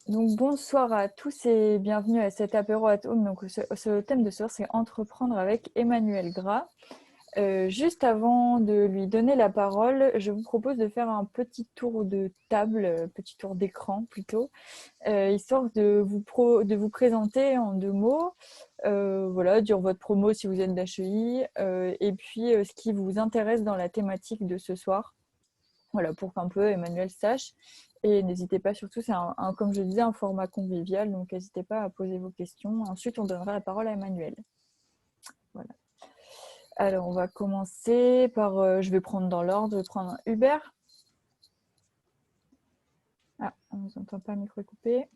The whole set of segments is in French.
Donc bonsoir à tous et bienvenue à cet apéro at home. Donc ce thème de ce soir, c'est entreprendre avec Emmanuel Gras. Juste avant de lui donner la parole, je vous propose de faire un petit tour de table, petit tour d'écran plutôt, histoire de vous présenter en 2 mots. Voilà, dire votre promo si vous êtes d'HEI, et puis ce qui vous intéresse dans la thématique de ce soir. Voilà, pour qu'un peu Emmanuel sache. Et n'hésitez pas, surtout, c'est comme je disais, un format convivial, donc n'hésitez pas à poser vos questions. Ensuite, on donnera la parole à Emmanuel. Voilà. Alors, on va commencer par, je vais prendre dans l'ordre, je vais prendre Hubert. Ah, on ne vous entend pas, micro coupé.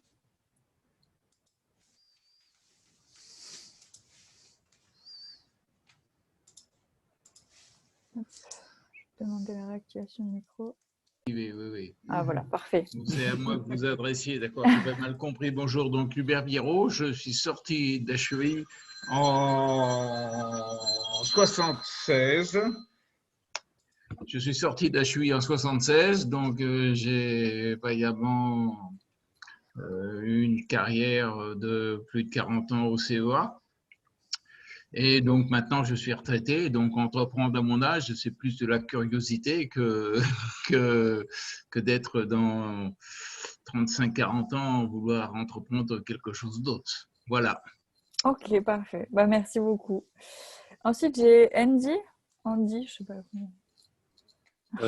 Hop. Je vais demander la réactivation du micro. Oui, oui, oui. Ah voilà, parfait. C'est à moi que vous adressiez, d'accord, j'ai pas mal compris. Bonjour, donc Hubert Biérot, je suis sorti d'HEI en 76. Je suis sorti d'HEI en 76, donc j'ai vaillamment une carrière de plus de 40 ans au CEA. Et donc maintenant, je suis retraité. Donc entreprendre à mon âge, c'est plus de la curiosité que, que d'être dans 35-40 ans vouloir entreprendre quelque chose d'autre. Voilà. Ok, parfait. Bah, merci beaucoup. Ensuite, j'ai Andy. Andy, je sais pas comment.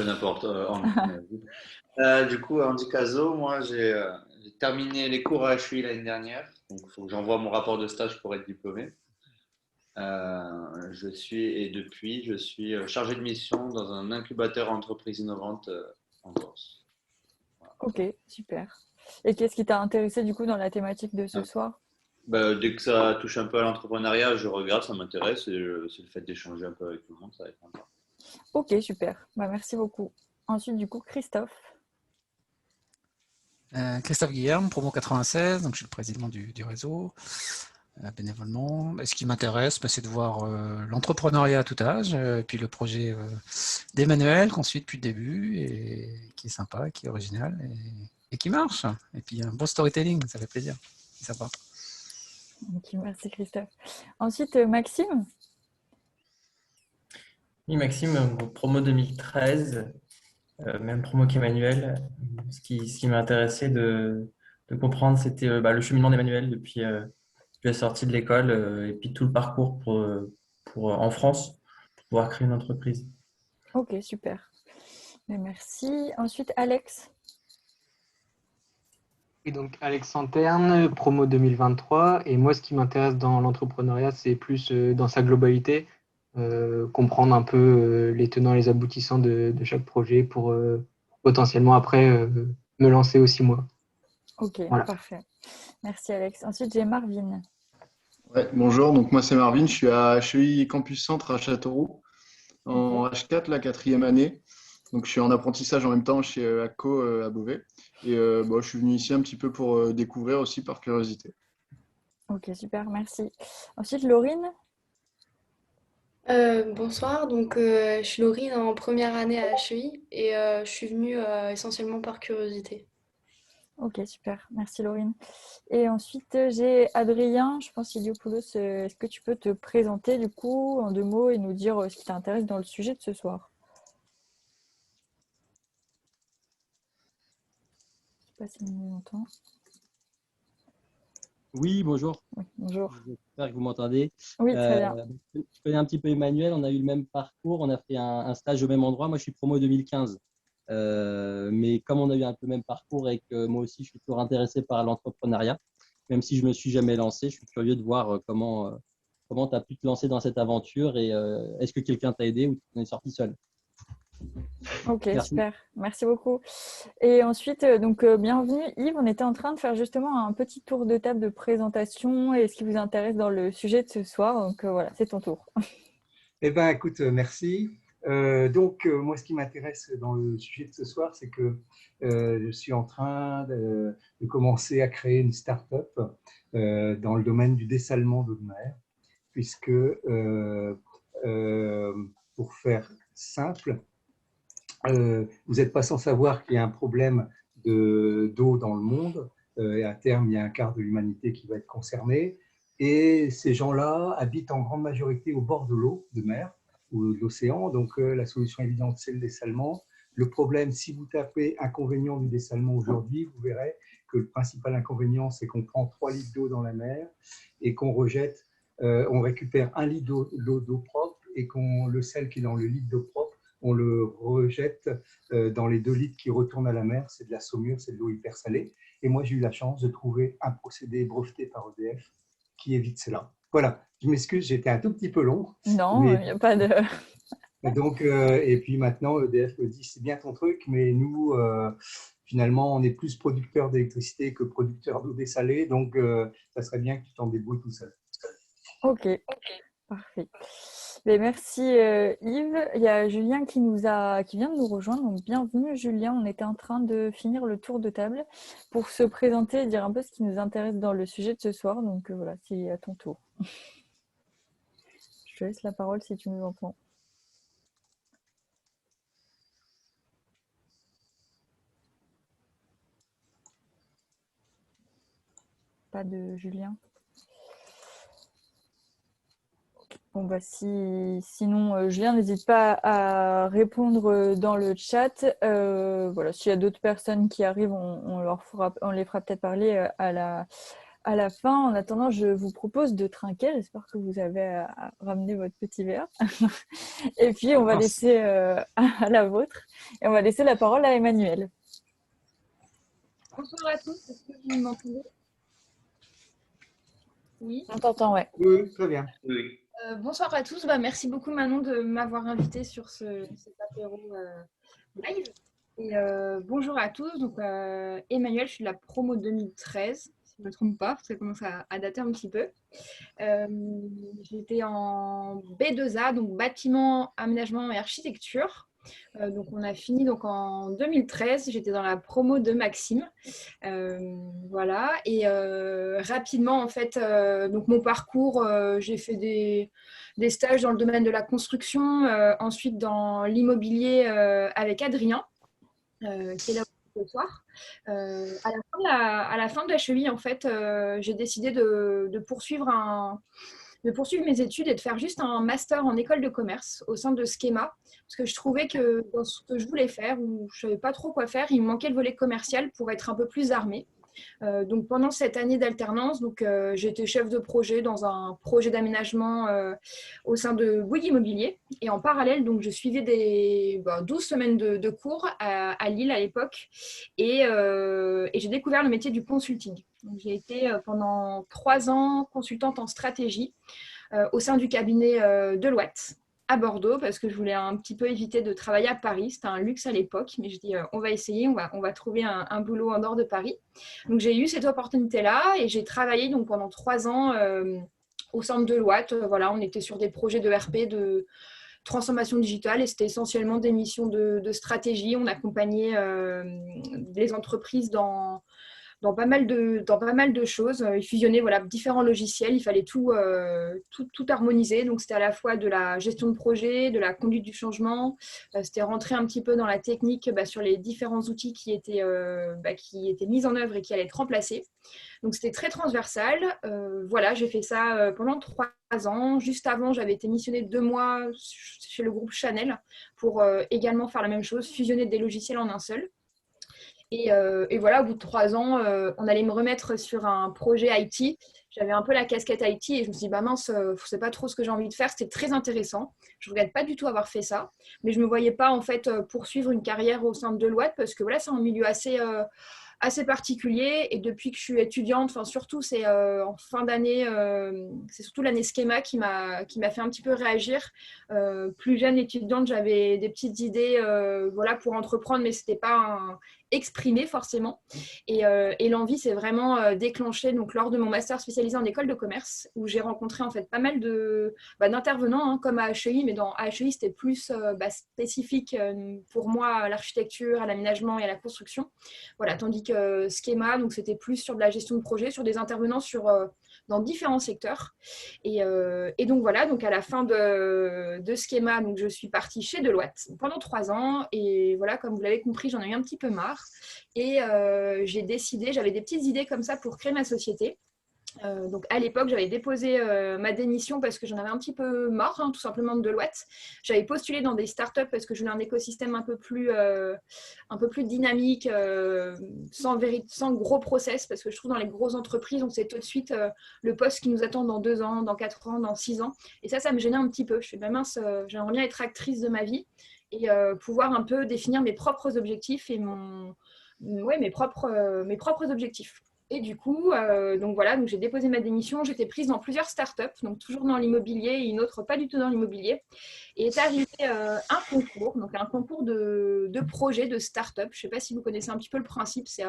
N'importe. Du coup, Andy Cazot, moi j'ai terminé les cours à HUI l'année dernière, donc il faut que j'envoie mon rapport de stage pour être diplômé. Et depuis, je suis chargé de mission dans un incubateur entreprise innovante en Corse. Voilà. Ok, super. Et qu'est-ce qui t'a intéressé du coup dans la thématique de ce Ah, soir? dès que ça touche un peu à l'entrepreneuriat, je regarde, ça m'intéresse et c'est le fait d'échanger un peu avec tout le monde, ça va être sympa. Ok, super. Bah, merci beaucoup. Ensuite, du coup, Christophe. Christophe Guillerme, promo 96, donc je suis le président du réseau, bénévolement. Ce qui m'intéresse, c'est de voir l'entrepreneuriat à tout âge, et puis le projet d'Emmanuel qu'on suit depuis le début, et qui est sympa, qui est original, et qui marche. Et puis un bon storytelling, ça fait plaisir, c'est sympa. Ok, merci Christophe. Ensuite, Maxime. Oui, Maxime, promo 2013, même promo qu'Emmanuel. Ce qui m'a intéressé de comprendre, c'était le cheminement d'Emmanuel depuis la sortie de l'école et puis tout le parcours en France pour pouvoir créer une entreprise. Ok, super. Mais merci. Ensuite, Alex. Et donc, Alex Santerne, promo 2023. Et moi, ce qui m'intéresse dans l'entrepreneuriat, c'est plus dans sa globalité, comprendre un peu les tenants et les aboutissants de chaque projet pour potentiellement après me lancer aussi moi. Ok, Voilà. parfait. Merci Alex. Ensuite, j'ai Marvin. Ouais, bonjour, donc moi c'est Marvin, je suis à HEI Campus Centre à Châteauroux, en H4, la 4e année. Donc je suis en apprentissage en même temps chez ACO à Beauvais. Et je suis venu ici un petit peu pour découvrir aussi par curiosité. Ok, super, merci. Ensuite, Laurine. Bonsoir, donc je suis Laurine en première année à HEI et je suis venue essentiellement par curiosité. Ok, super, merci Laurine. Et ensuite, j'ai Adrien, je pense, Iliopoulos. Est-ce que tu peux te présenter du coup en 2 mots et nous dire ce qui t'intéresse dans le sujet de ce soir? Je sais pas si on m'entend. Oui, bonjour. Oui, bonjour. J'espère que vous m'entendez. Oui, très bien. Je connais un petit peu Emmanuel, on a eu le même parcours, on a fait un stage au même endroit. Moi, je suis promo 2015. Mais comme on a eu un peu le même parcours et que moi aussi, je suis toujours intéressé par l'entrepreneuriat, même si je ne me suis jamais lancé, je suis curieux de voir comment tu as pu te lancer dans cette aventure et est-ce que quelqu'un t'a aidé ou tu en es sorti seul? Ok, Merci. super, merci beaucoup. Et ensuite, bienvenue Yves, on était en train de faire justement un petit tour de table de présentation et ce qui vous intéresse dans le sujet de ce soir. Donc voilà, c'est ton tour. Eh bien, écoute, merci. Moi, ce qui m'intéresse dans le sujet de ce soir, c'est que je suis en train de commencer à créer une start-up dans le domaine du dessalement d'eau de mer, puisque, pour faire simple, vous n'êtes pas sans savoir qu'il y a un problème d'eau dans le monde et à terme, il y a un quart de l'humanité qui va être concernée. Et ces gens-là habitent en grande majorité au bord de l'eau, de mer ou de l'océan. Donc, la solution évidente, c'est le dessalement. Le problème, si vous tapez inconvénient du dessalement aujourd'hui, vous verrez que le principal inconvénient, c'est qu'on prend 3 litres d'eau dans la mer et qu'on rejette, on récupère 1 litre d'eau propre et le sel qui est dans le litre d'eau propre, on le rejette dans les 2 litres qui retournent à la mer. C'est de la saumure, c'est de l'eau hyper salée. Et moi, j'ai eu la chance de trouver un procédé breveté par EDF qui évite cela. Voilà, je m'excuse, j'étais un tout petit peu long. Non, il n'y a pas de… Donc, et puis maintenant, EDF me dit, c'est bien ton truc, mais nous, finalement, on est plus producteur d'électricité que producteur d'eau dessalée, donc ça serait bien que tu t'en débrouilles tout seul. Ok, parfait. Mais merci Yves. Il y a Julien qui vient de nous rejoindre. Donc bienvenue Julien. On était en train de finir le tour de table pour se présenter et dire un peu ce qui nous intéresse dans le sujet de ce soir. Donc voilà, c'est à ton tour. Je te laisse la parole si tu nous entends. Pas de Julien. Bon, bah, sinon, Julien, n'hésite pas à répondre dans le chat. Voilà, s'il y a d'autres personnes qui arrivent, on les fera peut-être parler à la fin. En attendant, je vous propose de trinquer. J'espère que vous avez ramené votre petit verre. Et puis, on va laisser à la vôtre. Et on va laisser la parole à Emmanuel. Bonsoir à tous. Est-ce que vous m'entendez? Oui. On t'entend, ouais. Oui, très bien. Oui. Bonsoir à tous. Merci beaucoup Manon de m'avoir invité sur cet apéro live. Et bonjour à tous. Donc, Emmanuel, je suis de la promo 2013, si je ne me trompe pas, parce que ça commence à dater un petit peu. J'étais en B2A, donc bâtiment, aménagement et architecture. Donc on a fini donc en 2013, j'étais dans la promo de Maxime, voilà, et rapidement en fait, donc mon parcours, j'ai fait des stages dans le domaine de la construction, ensuite dans l'immobilier avec Adrien, qui est là ce soir. À la fin de l'HEI, en fait, j'ai décidé de poursuivre mes études et de faire juste un master en école de commerce au sein de Schema, parce que je trouvais que dans ce que je voulais faire, où je ne savais pas trop quoi faire, il me manquait le volet commercial pour être un peu plus armée. Donc pendant cette année d'alternance, j'ai été chef de projet dans un projet d'aménagement au sein de Bouygues Immobilier. Et en parallèle, donc, je suivais 12 semaines de cours à Lille à l'époque. Et j'ai découvert le métier du consulting. J'ai été pendant 3 ans consultante en stratégie au sein du cabinet Deloitte à Bordeaux, parce que je voulais un petit peu éviter de travailler à Paris. C'était un luxe à l'époque, mais je dis on va essayer, on va trouver un boulot en dehors de Paris. Donc j'ai eu cette opportunité-là et j'ai travaillé donc pendant 3 ans au sein de Deloitte. Voilà, on était sur des projets de RP, de transformation digitale, et c'était essentiellement des missions de stratégie. On accompagnait les entreprises dans pas mal de choses. Ils fusionnaient différents logiciels, il fallait tout harmoniser. Donc, c'était à la fois de la gestion de projet, de la conduite du changement. C'était rentrer un petit peu dans la technique sur les différents outils qui étaient mis en œuvre et qui allaient être remplacés. Donc, c'était très transversal. Voilà, j'ai fait ça pendant 3 ans. Juste avant, j'avais été missionnée 2 mois chez le groupe Chanel pour également faire la même chose, fusionner des logiciels en un seul. Et voilà, au bout de 3 ans, on allait me remettre sur un projet IT. J'avais un peu la casquette IT et je me suis dit, mince, c'est pas trop ce que j'ai envie de faire. C'était très intéressant. Je ne regrette pas du tout avoir fait ça. Mais je ne me voyais pas en fait poursuivre une carrière au sein de Deloitte parce que voilà, c'est un milieu assez particulier. Et depuis que je suis étudiante, surtout c'est en fin d'année, c'est surtout l'année Schema qui m'a fait un petit peu réagir. Plus jeune étudiante, j'avais des petites idées pour entreprendre, mais c'était pas exprimé forcément. Et l'envie s'est vraiment déclenchée donc, lors de mon master spécialisé en école de commerce, où j'ai rencontré en fait pas mal d'intervenants, comme à HEI, mais dans HEI, c'était plus spécifique pour moi à l'architecture, à l'aménagement et à la construction. Voilà, tandis que schéma, donc c'était plus sur de la gestion de projet, sur des intervenants dans différents secteurs. Et donc voilà, donc à la fin de schéma, donc je suis partie chez Deloitte pendant 3 ans. Et voilà, comme vous l'avez compris, j'en ai eu un petit peu marre. Et j'ai décidé, j'avais des petites idées comme ça pour créer ma société. Donc à l'époque, j'avais déposé ma démission parce que j'en avais un petit peu marre, tout simplement de Deloitte. J'avais postulé dans des startups parce que je voulais un écosystème un peu plus dynamique, sans gros process, parce que je trouve dans les grosses entreprises, on sait tout de suite le poste qui nous attend dans 2 ans, dans 4 ans, dans 6 ans. Et ça me gênait un petit peu. Je suis mince, j'aimerais bien être actrice de ma vie et pouvoir un peu définir mes propres objectifs et mes propres objectifs. Et du coup, donc voilà, donc j'ai déposé ma démission. J'étais prise dans plusieurs startups, donc toujours dans l'immobilier et une autre pas du tout dans l'immobilier. Et est arrivé un concours, donc un concours de projets de startups. Je ne sais pas si vous connaissez un petit peu le principe, c'est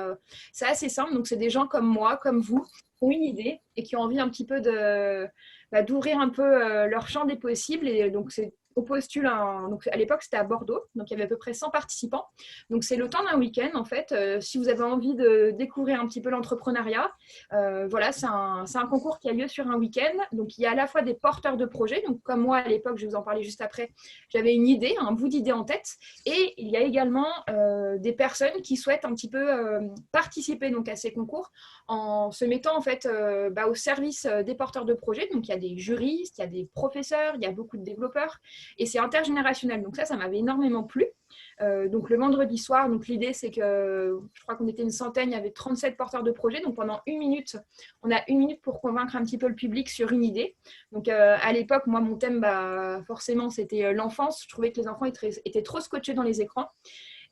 assez simple. Donc c'est des gens comme moi, comme vous, qui ont une idée et qui ont envie un petit peu d'ouvrir un peu leur champ des possibles. Et donc on postule donc à l'époque c'était à Bordeaux, donc il y avait à peu près 100 participants. Donc c'est le temps d'un week-end en fait. Si vous avez envie de découvrir un petit peu l'entrepreneuriat, voilà, c'est un concours qui a lieu sur un week-end. Donc il y a à la fois des porteurs de projets, donc comme moi à l'époque, je vais vous en parler juste après, j'avais une idée, un bout d'idée en tête, et il y a également des personnes qui souhaitent un petit peu participer donc à ces concours en se mettant en fait au service des porteurs de projets. Donc il y a des juristes, il y a des professeurs, il y a beaucoup de développeurs. Et c'est intergénérationnel, donc ça m'avait énormément plu. Donc le vendredi soir, donc l'idée c'est que je crois qu'on était une centaine, il y avait 37 porteurs de projets, donc pendant 1 minute, on a 1 minute pour convaincre un petit peu le public sur une idée. Donc à l'époque, moi mon thème, forcément c'était l'enfance. Je trouvais que les enfants étaient trop scotchés dans les écrans.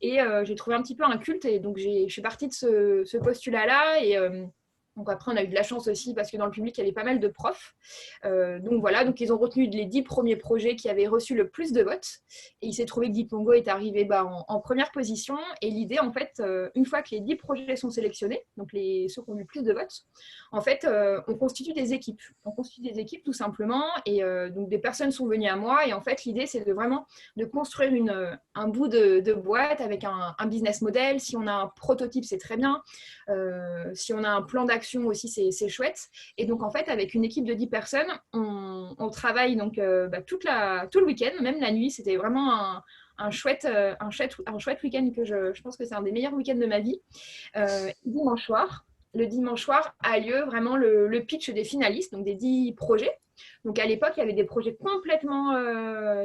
Et j'ai trouvé un petit peu un culte, et donc je suis partie de ce postulat-là. Et donc après, on a eu de la chance aussi parce que dans le public, il y avait pas mal de profs. Donc voilà, donc ils ont retenu les 10 premiers projets qui avaient reçu le plus de votes. Et il s'est trouvé que Dipongo est arrivé en première position. Et l'idée, en fait, une fois que les 10 projets sont sélectionnés, donc ceux qui ont eu le plus de votes, en fait, on constitue des équipes. On constitue des équipes tout simplement. Et donc des personnes sont venues à moi. Et en fait, l'idée, c'est vraiment de construire un bout de boîte avec un business model. Si on a un prototype, c'est très bien. Si on a un plan d'action aussi, c'est chouette. Et donc, en fait, avec une équipe de 10 personnes, on travaille donc, tout le week-end, même la nuit. C'était vraiment un chouette week-end que je pense que c'est un des meilleurs week-ends de ma vie. Le dimanche soir a lieu vraiment le pitch des finalistes, donc des 10 projets. Donc à l'époque, il y avait des projets complètement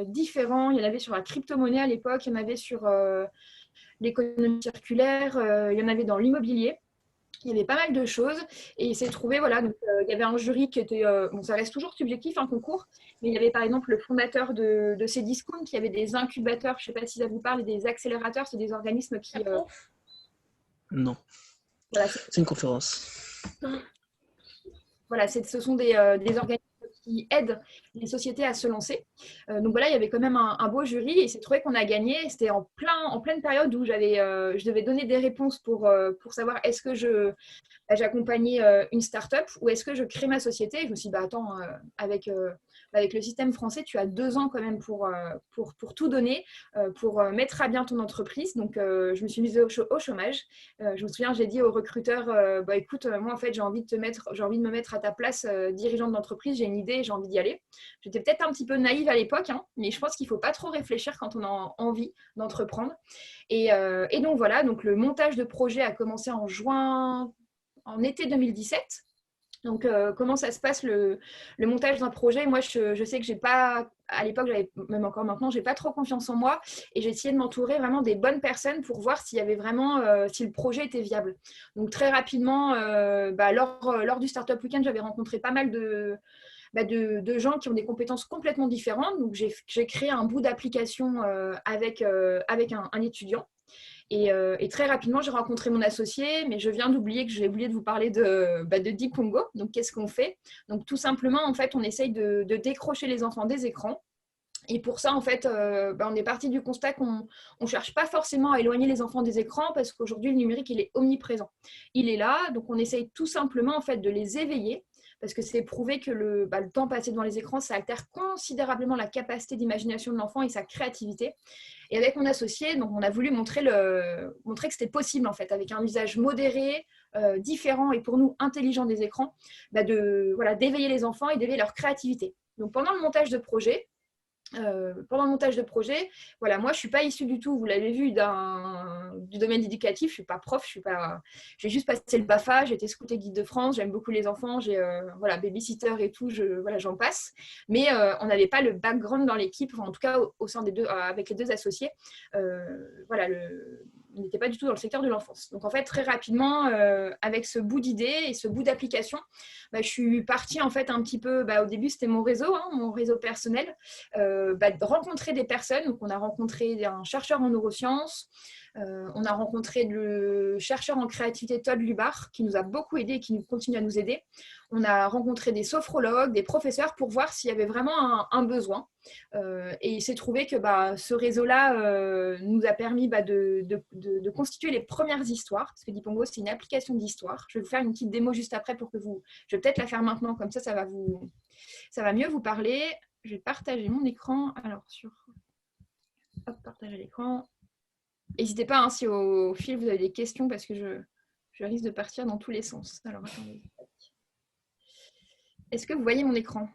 différents. Il y en avait sur la crypto-monnaie à l'époque, il y en avait sur l'économie circulaire, il y en avait dans l'immobilier. Il y avait pas mal de choses et il s'est trouvé, voilà, donc il y avait un jury qui était, ça reste toujours subjectif, un concours, mais il y avait par exemple le fondateur de Cdiscount, qui avait des incubateurs, je ne sais pas si ça vous parle, des accélérateurs, c'est des organismes qui… Non, voilà, c'est une conférence. Voilà, ce sont des organismes qui aident les sociétés à se lancer. Donc voilà, il y avait quand même un beau jury et il s'est trouvé qu'on a gagné. C'était en pleine période où je devais donner des réponses pour savoir est-ce que j'accompagnais une start-up ou est-ce que je crée ma société. Et je me suis dit, attends, avec le système français, tu as 2 ans quand même pour tout donner, pour mettre à bien ton entreprise. Donc, je me suis mise au chômage. Je me souviens, j'ai dit au recruteur, écoute, moi, en fait, j'ai envie de me mettre à ta place dirigeante d'entreprise. J'ai une idée, j'ai envie d'y aller. J'étais peut-être un petit peu naïve à l'époque, mais je pense qu'il ne faut pas trop réfléchir quand on a envie d'entreprendre. Et donc, voilà, donc le montage de projet a commencé en été 2017. Donc, comment ça se passe le montage d'un projet? Moi, je sais que j'ai pas, à l'époque, même encore maintenant, j'ai pas trop confiance en moi et j'ai essayé de m'entourer vraiment des bonnes personnes pour voir s'il y avait vraiment, si le projet était viable. Donc, très rapidement, lors du Startup Weekend, j'avais rencontré pas mal de gens qui ont des compétences complètement différentes. Donc, j'ai créé un bout d'application avec un étudiant. Et très rapidement, j'ai rencontré mon associé, mais je viens d'oublier que j'ai oublié de vous parler de Dipongo. Donc, qu'est-ce qu'on fait? Donc, tout simplement, en fait, on essaye de décrocher les enfants des écrans. Et pour ça, en fait, on est parti du constat qu'on ne cherche pas forcément à éloigner les enfants des écrans parce qu'aujourd'hui, le numérique, il est omniprésent. Il est là, donc on essaye tout simplement, en fait, de les éveiller parce que c'est prouvé que le temps passé devant les écrans, ça altère considérablement la capacité d'imagination de l'enfant et sa créativité. Et avec mon associé, donc, on a voulu montrer que c'était possible, en fait, avec un usage modéré, différent et pour nous intelligent des écrans, d'éveiller les enfants et d'éveiller leur créativité. Donc pendant le montage de projet, voilà, moi je suis pas issue du tout, vous l'avez vu, du domaine éducatif, je suis pas prof, j'ai juste passé le BAFA, j'ai été scout et guide de France, j'aime beaucoup les enfants, j'ai babysitter et tout, j'en passe, mais on n'avait pas le background dans l'équipe, en tout cas au sein des deux, avec les deux associés, on n'était pas du tout dans le secteur de l'enfance. Donc en fait très rapidement, avec ce bout d'idée et ce bout d'application, je suis partie en fait un petit peu, au début c'était mon réseau personnel, de rencontrer des personnes. Donc on a rencontré un chercheur en neurosciences, on a rencontré le chercheur en créativité Todd Lubar qui nous a beaucoup aidé et qui continue à nous aider. On a rencontré des sophrologues, des professeurs pour voir s'il y avait vraiment un besoin. Et il s'est trouvé que ce réseau-là nous a permis de constituer les premières histoires, parce que Dipongo, c'est une application d'histoire. Je vais vous faire une petite démo juste après pour que vous... Je vais peut-être la faire maintenant, comme ça va mieux vous parler. Je vais partager mon écran. Alors, partager l'écran. N'hésitez pas, si au fil vous avez des questions, parce que je risque de partir dans tous les sens. Alors, attendez. Est-ce que vous voyez mon écran?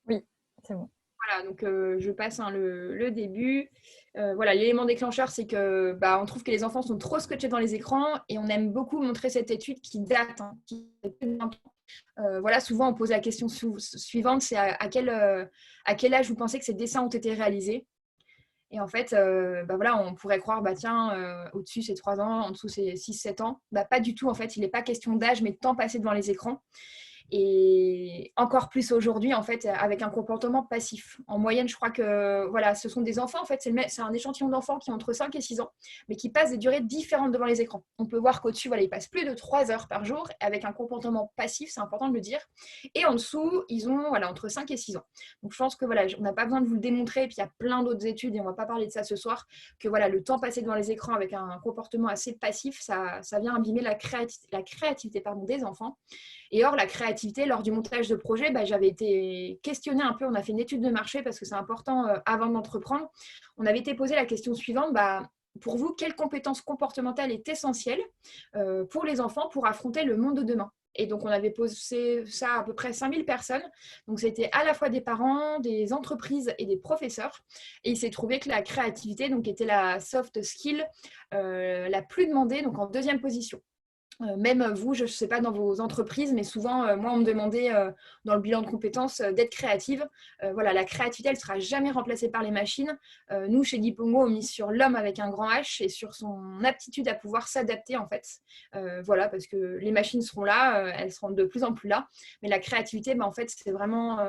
Oui, c'est bon. Voilà, donc je passe le début. L'élément déclencheur, c'est que on trouve que les enfants sont trop scotchés dans les écrans et on aime beaucoup montrer cette étude qui date, qui a plus de 20 ans. Souvent on pose la question suivante, c'est à quel âge vous pensez que ces dessins ont été réalisés? Et en fait, on pourrait croire, au-dessus c'est 3 ans, en dessous c'est 6-7 ans. Pas du tout, en fait, il n'est pas question d'âge, mais de temps passé devant les écrans. Et encore plus aujourd'hui, en fait, avec un comportement passif. En moyenne, je crois que ce sont des enfants, en fait, c'est un échantillon d'enfants qui ont entre 5 et 6 ans, mais qui passent des durées différentes devant les écrans. On peut voir qu'au-dessus, ils passent plus de 3 heures par jour, avec un comportement passif, c'est important de le dire. Et en dessous, ils ont entre 5 et 6 ans. Donc je pense que on n'a pas besoin de vous le démontrer, et puis il y a plein d'autres études, et on ne va pas parler de ça ce soir, que le temps passé devant les écrans avec un comportement assez passif, ça vient abîmer la créativité des enfants. Et or, la créativité, lors du montage de projet, j'avais été questionnée un peu. On a fait une étude de marché parce que c'est important avant d'entreprendre. On avait été posé la question suivante. Pour vous, quelle compétence comportementale est essentielle pour les enfants pour affronter le monde de demain? Et donc, on avait posé ça à peu près 5000 personnes. Donc, c'était à la fois des parents, des entreprises et des professeurs. Et il s'est trouvé que la créativité était la soft skill la plus demandée, donc en deuxième position. Même vous, je ne sais pas dans vos entreprises, mais souvent, moi, on me demandait dans le bilan de compétences d'être créative. La créativité, elle ne sera jamais remplacée par les machines. Nous, chez Dipongo, on mise sur l'homme avec un grand H et sur son aptitude à pouvoir s'adapter, en fait. Parce que les machines seront là, elles seront de plus en plus là. Mais la créativité, en fait, c'est vraiment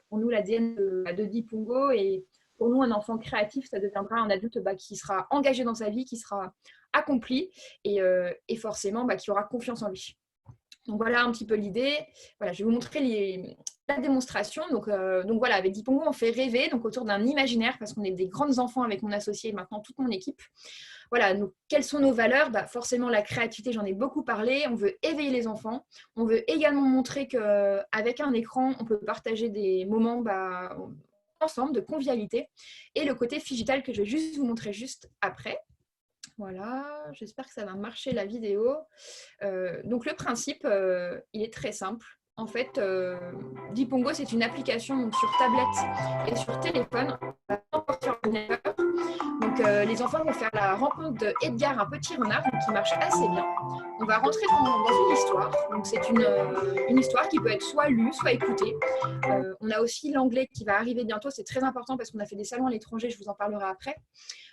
pour nous l'ADN de Dipongo. Et pour nous, un enfant créatif, ça deviendra un adulte qui sera engagé dans sa vie, qui sera accompli et forcément qui aura confiance en lui. Donc voilà un petit peu l'idée. Je vais vous montrer la démonstration. Donc avec Dipongo, on fait rêver autour d'un imaginaire parce qu'on est des grands enfants avec mon associé et maintenant toute mon équipe. Donc quelles sont nos valeurs? Forcément la créativité, j'en ai beaucoup parlé. On veut éveiller les enfants. On veut également montrer qu'avec un écran, on peut partager des moments ensemble de convivialité et le côté digital que je vais juste vous montrer juste après. Voilà, j'espère que ça va marcher la vidéo. Donc le principe, il est très simple. En fait, Dipongo, c'est une application sur tablette et sur téléphone, sur ordinateur. Donc les enfants vont faire la rencontre d'Edgar, un petit renard, qui marche assez bien. On va rentrer dans une histoire. Donc c'est une histoire qui peut être soit lue, soit écoutée. On a aussi l'anglais qui va arriver bientôt. C'est très important parce qu'on a fait des salons à l'étranger, je vous en parlerai après.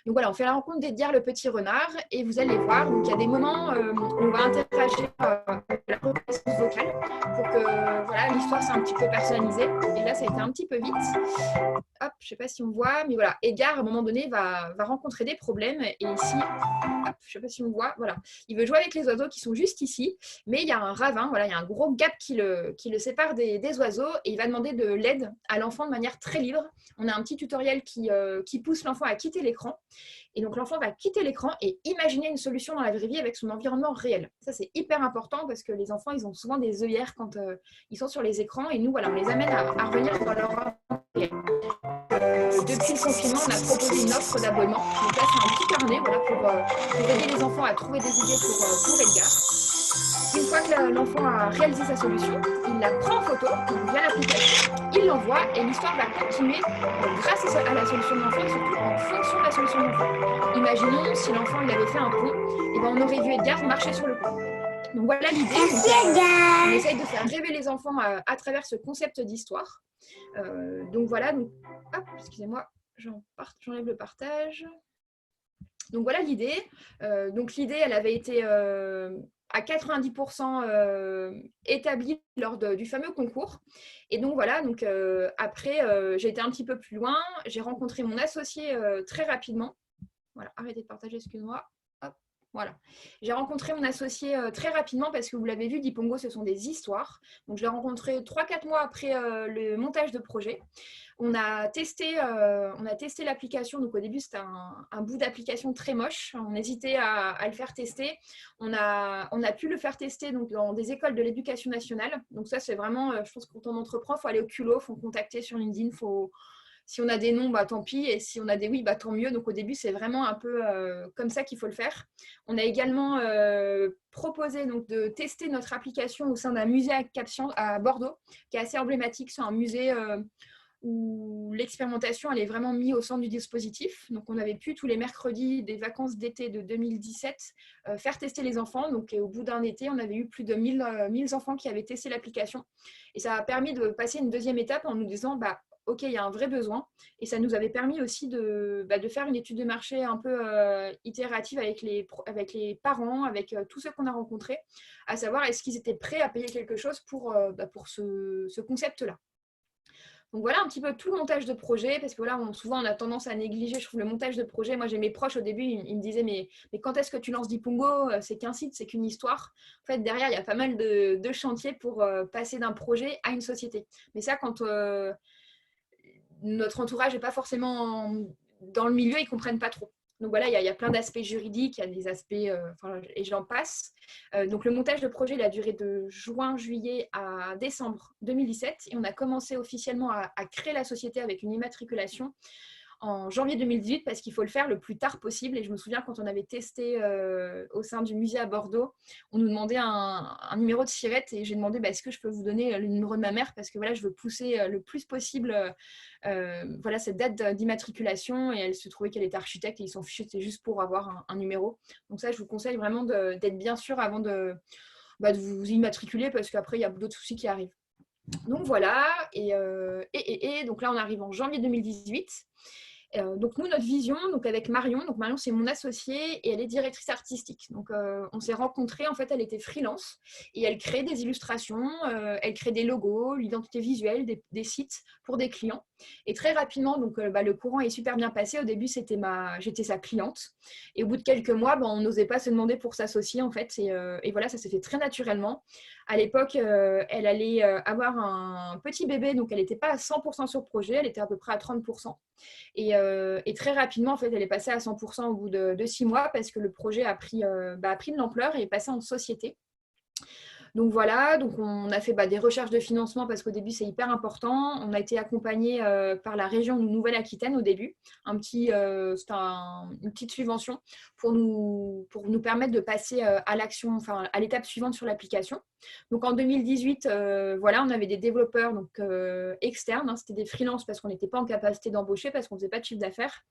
Donc voilà, on fait la rencontre d'Edgar, le petit renard, et vous allez voir, donc il y a des moments où on va interagir avec la reconnaissance vocale pour que l'histoire soit un petit peu personnalisée. Et là, ça a été un petit peu vite. Hop, je ne sais pas si on voit, mais voilà, Edgar, à un moment donné, va rencontrer des problèmes. Et ici, hop, je ne sais pas si on voit, voilà, il veut jouer avec les oiseaux qui sont juste ici, mais il y a un ravin, voilà, il y a un gros gap qui le sépare des oiseaux, et il va demander de l'aide à l'enfant de manière très libre. On a un petit tutoriel qui pousse l'enfant à quitter l'écran. Et donc, l'enfant va quitter l'écran et imaginer une solution dans la vraie vie avec son environnement réel. Ça, c'est hyper important parce que les enfants, ils ont souvent des œillères quand ils sont sur les écrans. Et nous, voilà, on les amène à revenir dans leur environnement réel. Depuis le confinement, on a proposé une offre d'abonnement. Donc là, c'est un petit carnet voilà, pour aider les enfants à trouver des idées pour Edgar. Une fois que l'enfant a réalisé sa solution, il la prend en photo via l'application, il l'envoie et l'histoire va continuer grâce à la solution de l'enfant et surtout en fonction de la solution de l'enfant. Imaginons si l'enfant il avait fait un pont, et ben on aurait vu Edgar marcher sur le pont. Donc voilà l'idée. On essaye de faire rêver les enfants à travers ce concept d'histoire. Donc voilà, donc, hop, excusez-moi, j'enlève le partage. Donc voilà l'idée. Donc l'idée, elle avait été à 90% établie lors du fameux concours. Et donc voilà, donc, après, j'ai été un petit peu plus loin. J'ai rencontré mon associé très rapidement. Voilà, arrêtez de partager, excuse-moi. Hop, voilà. J'ai rencontré mon associé très rapidement parce que vous l'avez vu, Dipongo, ce sont des histoires. Donc je l'ai rencontré 3-4 mois après le montage de projet. On a testé l'application. Donc au début, c'était un bout d'application très moche. On hésitait à le faire tester. On a pu le faire tester donc, dans des écoles de l'éducation nationale. Donc ça, c'est vraiment, je pense que quand on entreprend, il faut aller au culot, il faut contacter sur LinkedIn. Si on a des noms, bah, tant pis. Et si on a des oui, bah, tant mieux. Donc au début, c'est vraiment un peu comme ça qu'il faut le faire. On a également proposé donc, de tester notre application au sein d'un musée à Bordeaux, qui est assez emblématique. C'est un musée où l'expérimentation elle est vraiment mise au centre du dispositif. Donc, on avait pu tous les mercredis des vacances d'été de 2017 faire tester les enfants. Donc, au bout d'un été, on avait eu plus de 1000 enfants qui avaient testé l'application. Et ça a permis de passer une deuxième étape en nous disant, bah, OK, il y a un vrai besoin. Et ça nous avait permis aussi de faire une étude de marché un peu itérative avec les parents, avec tous ceux qu'on a rencontrés, à savoir est-ce qu'ils étaient prêts à payer quelque chose pour ce concept-là. Donc voilà un petit peu tout le montage de projet, parce que là, souvent, on a tendance à négliger, je trouve, le montage de projet. Moi, j'ai mes proches au début, ils me disaient, mais quand est-ce que tu lances Dipongo? C'est qu'un site, c'est qu'une histoire. En fait, derrière, il y a pas mal de chantiers pour passer d'un projet à une société. Mais ça, quand notre entourage n'est pas forcément dans le milieu, ils ne comprennent pas trop. Donc voilà, il y a plein d'aspects juridiques, il y a des aspects, et j'en passe. Donc le montage de projet, il a duré de juin-juillet à décembre 2017. Et on a commencé officiellement à créer la société avec une immatriculation en janvier 2018 parce qu'il faut le faire le plus tard possible. Et je me souviens quand on avait testé au sein du musée à Bordeaux, on nous demandait un numéro de SIRET et j'ai demandé est-ce que je peux vous donner le numéro de ma mère parce que voilà, je veux pousser le plus possible voilà, cette date d'immatriculation et elle se trouvait qu'elle était architecte et ils s'en fichaient, c'était juste pour avoir un numéro. Donc ça, je vous conseille vraiment d'être bien sûr avant de vous immatriculer parce qu'après, il y a d'autres soucis qui arrivent. Donc voilà, et donc là, on arrive en janvier 2018. Donc nous, notre vision, donc avec Marion, donc Marion c'est mon associée et elle est directrice artistique. Donc on s'est rencontrés, en fait elle était freelance et elle crée des illustrations, elle crée des logos, l'identité visuelle, des sites pour des clients. Et très rapidement, donc le courant est super bien passé. Au début j'étais sa cliente et au bout de quelques mois, on n'osait pas se demander pour s'associer en fait et voilà, ça s'est fait très naturellement. À l'époque, elle allait avoir un petit bébé, donc elle n'était pas à 100% sur le projet, elle était à peu près à 30%. Et très rapidement, en fait, elle est passée à 100% au bout de 6 mois parce que le projet a pris de l'ampleur et est passé en société. Donc voilà, donc on a fait des recherches de financement parce qu'au début, c'est hyper important. On a été accompagné par la région de Nouvelle-Aquitaine au début. C'était une petite subvention pour nous permettre de passer à l'action, enfin à l'étape suivante sur l'application. Donc en 2018, voilà, on avait des développeurs externes, hein, c'était des freelances parce qu'on n'était pas en capacité d'embaucher parce qu'on ne faisait pas de chiffre d'affaires.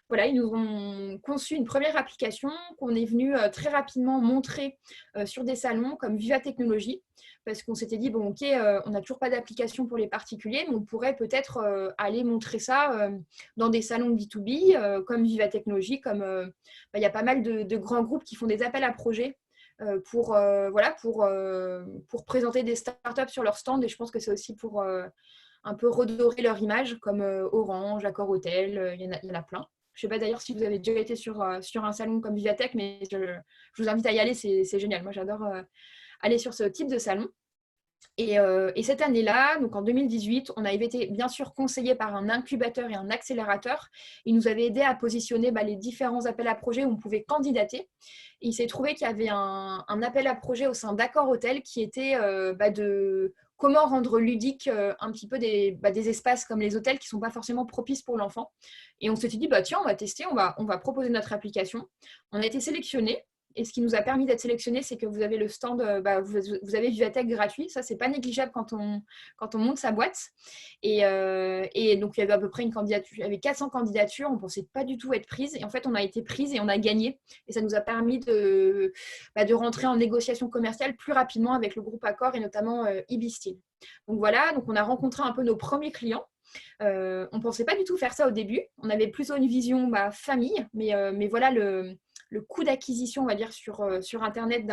Voilà, ils nous ont conçu une première application qu'on est venu très rapidement montrer sur des salons comme Viva Technologie, parce qu'on s'était dit, bon ok, on n'a toujours pas d'application pour les particuliers, mais on pourrait peut-être aller montrer ça dans des salons B2B comme Viva Technologie, comme il y a pas mal de grands groupes qui font des appels à projets pour présenter des startups sur leur stand, et je pense que c'est aussi pour un peu redorer leur image, comme Orange, Accor Hotel, il y en a plein. Je ne sais pas d'ailleurs si vous avez déjà été sur un salon comme Vivatech, mais je vous invite à y aller, c'est génial. Moi, j'adore aller sur ce type de salon. Et cette année-là, donc en 2018, on avait été bien sûr conseillé par un incubateur et un accélérateur. Ils nous avaient aidé à positionner les différents appels à projets où on pouvait candidater. Et il s'est trouvé qu'il y avait un appel à projet au sein d'Accor Hotel qui était de comment rendre ludique un petit peu des espaces comme les hôtels qui ne sont pas forcément propices pour l'enfant. Et on s'était dit, tiens, on va tester, on va proposer notre application. On a été sélectionnés. Et ce qui nous a permis d'être sélectionnés, c'est que vous avez le stand, vous avez Vivatech gratuit. Ça, c'est pas négligeable quand on monte sa boîte. Et donc, il y avait à peu près une candidature. Il y avait 400 candidatures. On ne pensait pas du tout être prise. Et en fait, on a été prise et on a gagné. Et ça nous a permis de rentrer en négociation commerciale plus rapidement avec le groupe Accor et notamment Ibistil. Donc voilà, donc on a rencontré un peu nos premiers clients. On ne pensait pas du tout faire ça au début. On avait plutôt une vision famille. Mais voilà, le coût d'acquisition, on va dire, sur Internet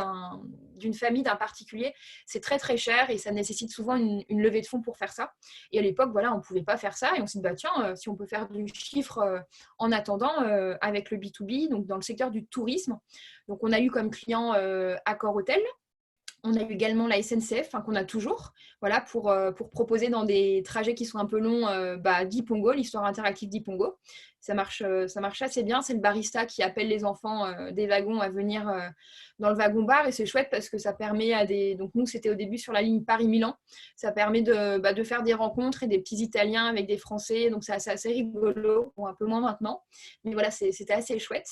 d'une famille, d'un particulier, c'est très, très cher et ça nécessite souvent une levée de fonds pour faire ça. Et à l'époque, voilà, on ne pouvait pas faire ça. Et on s'est dit, tiens, si on peut faire du chiffre en attendant avec le B2B, donc dans le secteur du tourisme. Donc, on a eu comme client Accor Hotel. On a eu également la SNCF, qu'on a toujours, voilà, pour proposer dans des trajets qui sont un peu longs, Dipongo, l'histoire interactive Dipongo. Ça marche assez bien. C'est le barista qui appelle les enfants des wagons à venir dans le wagon-bar. Et c'est chouette parce que ça permet à des... Donc nous, c'était au début sur la ligne Paris-Milan. Ça permet de faire des rencontres et des petits Italiens avec des Français. Donc c'est assez rigolo, un peu moins maintenant. Mais voilà, c'était assez chouette.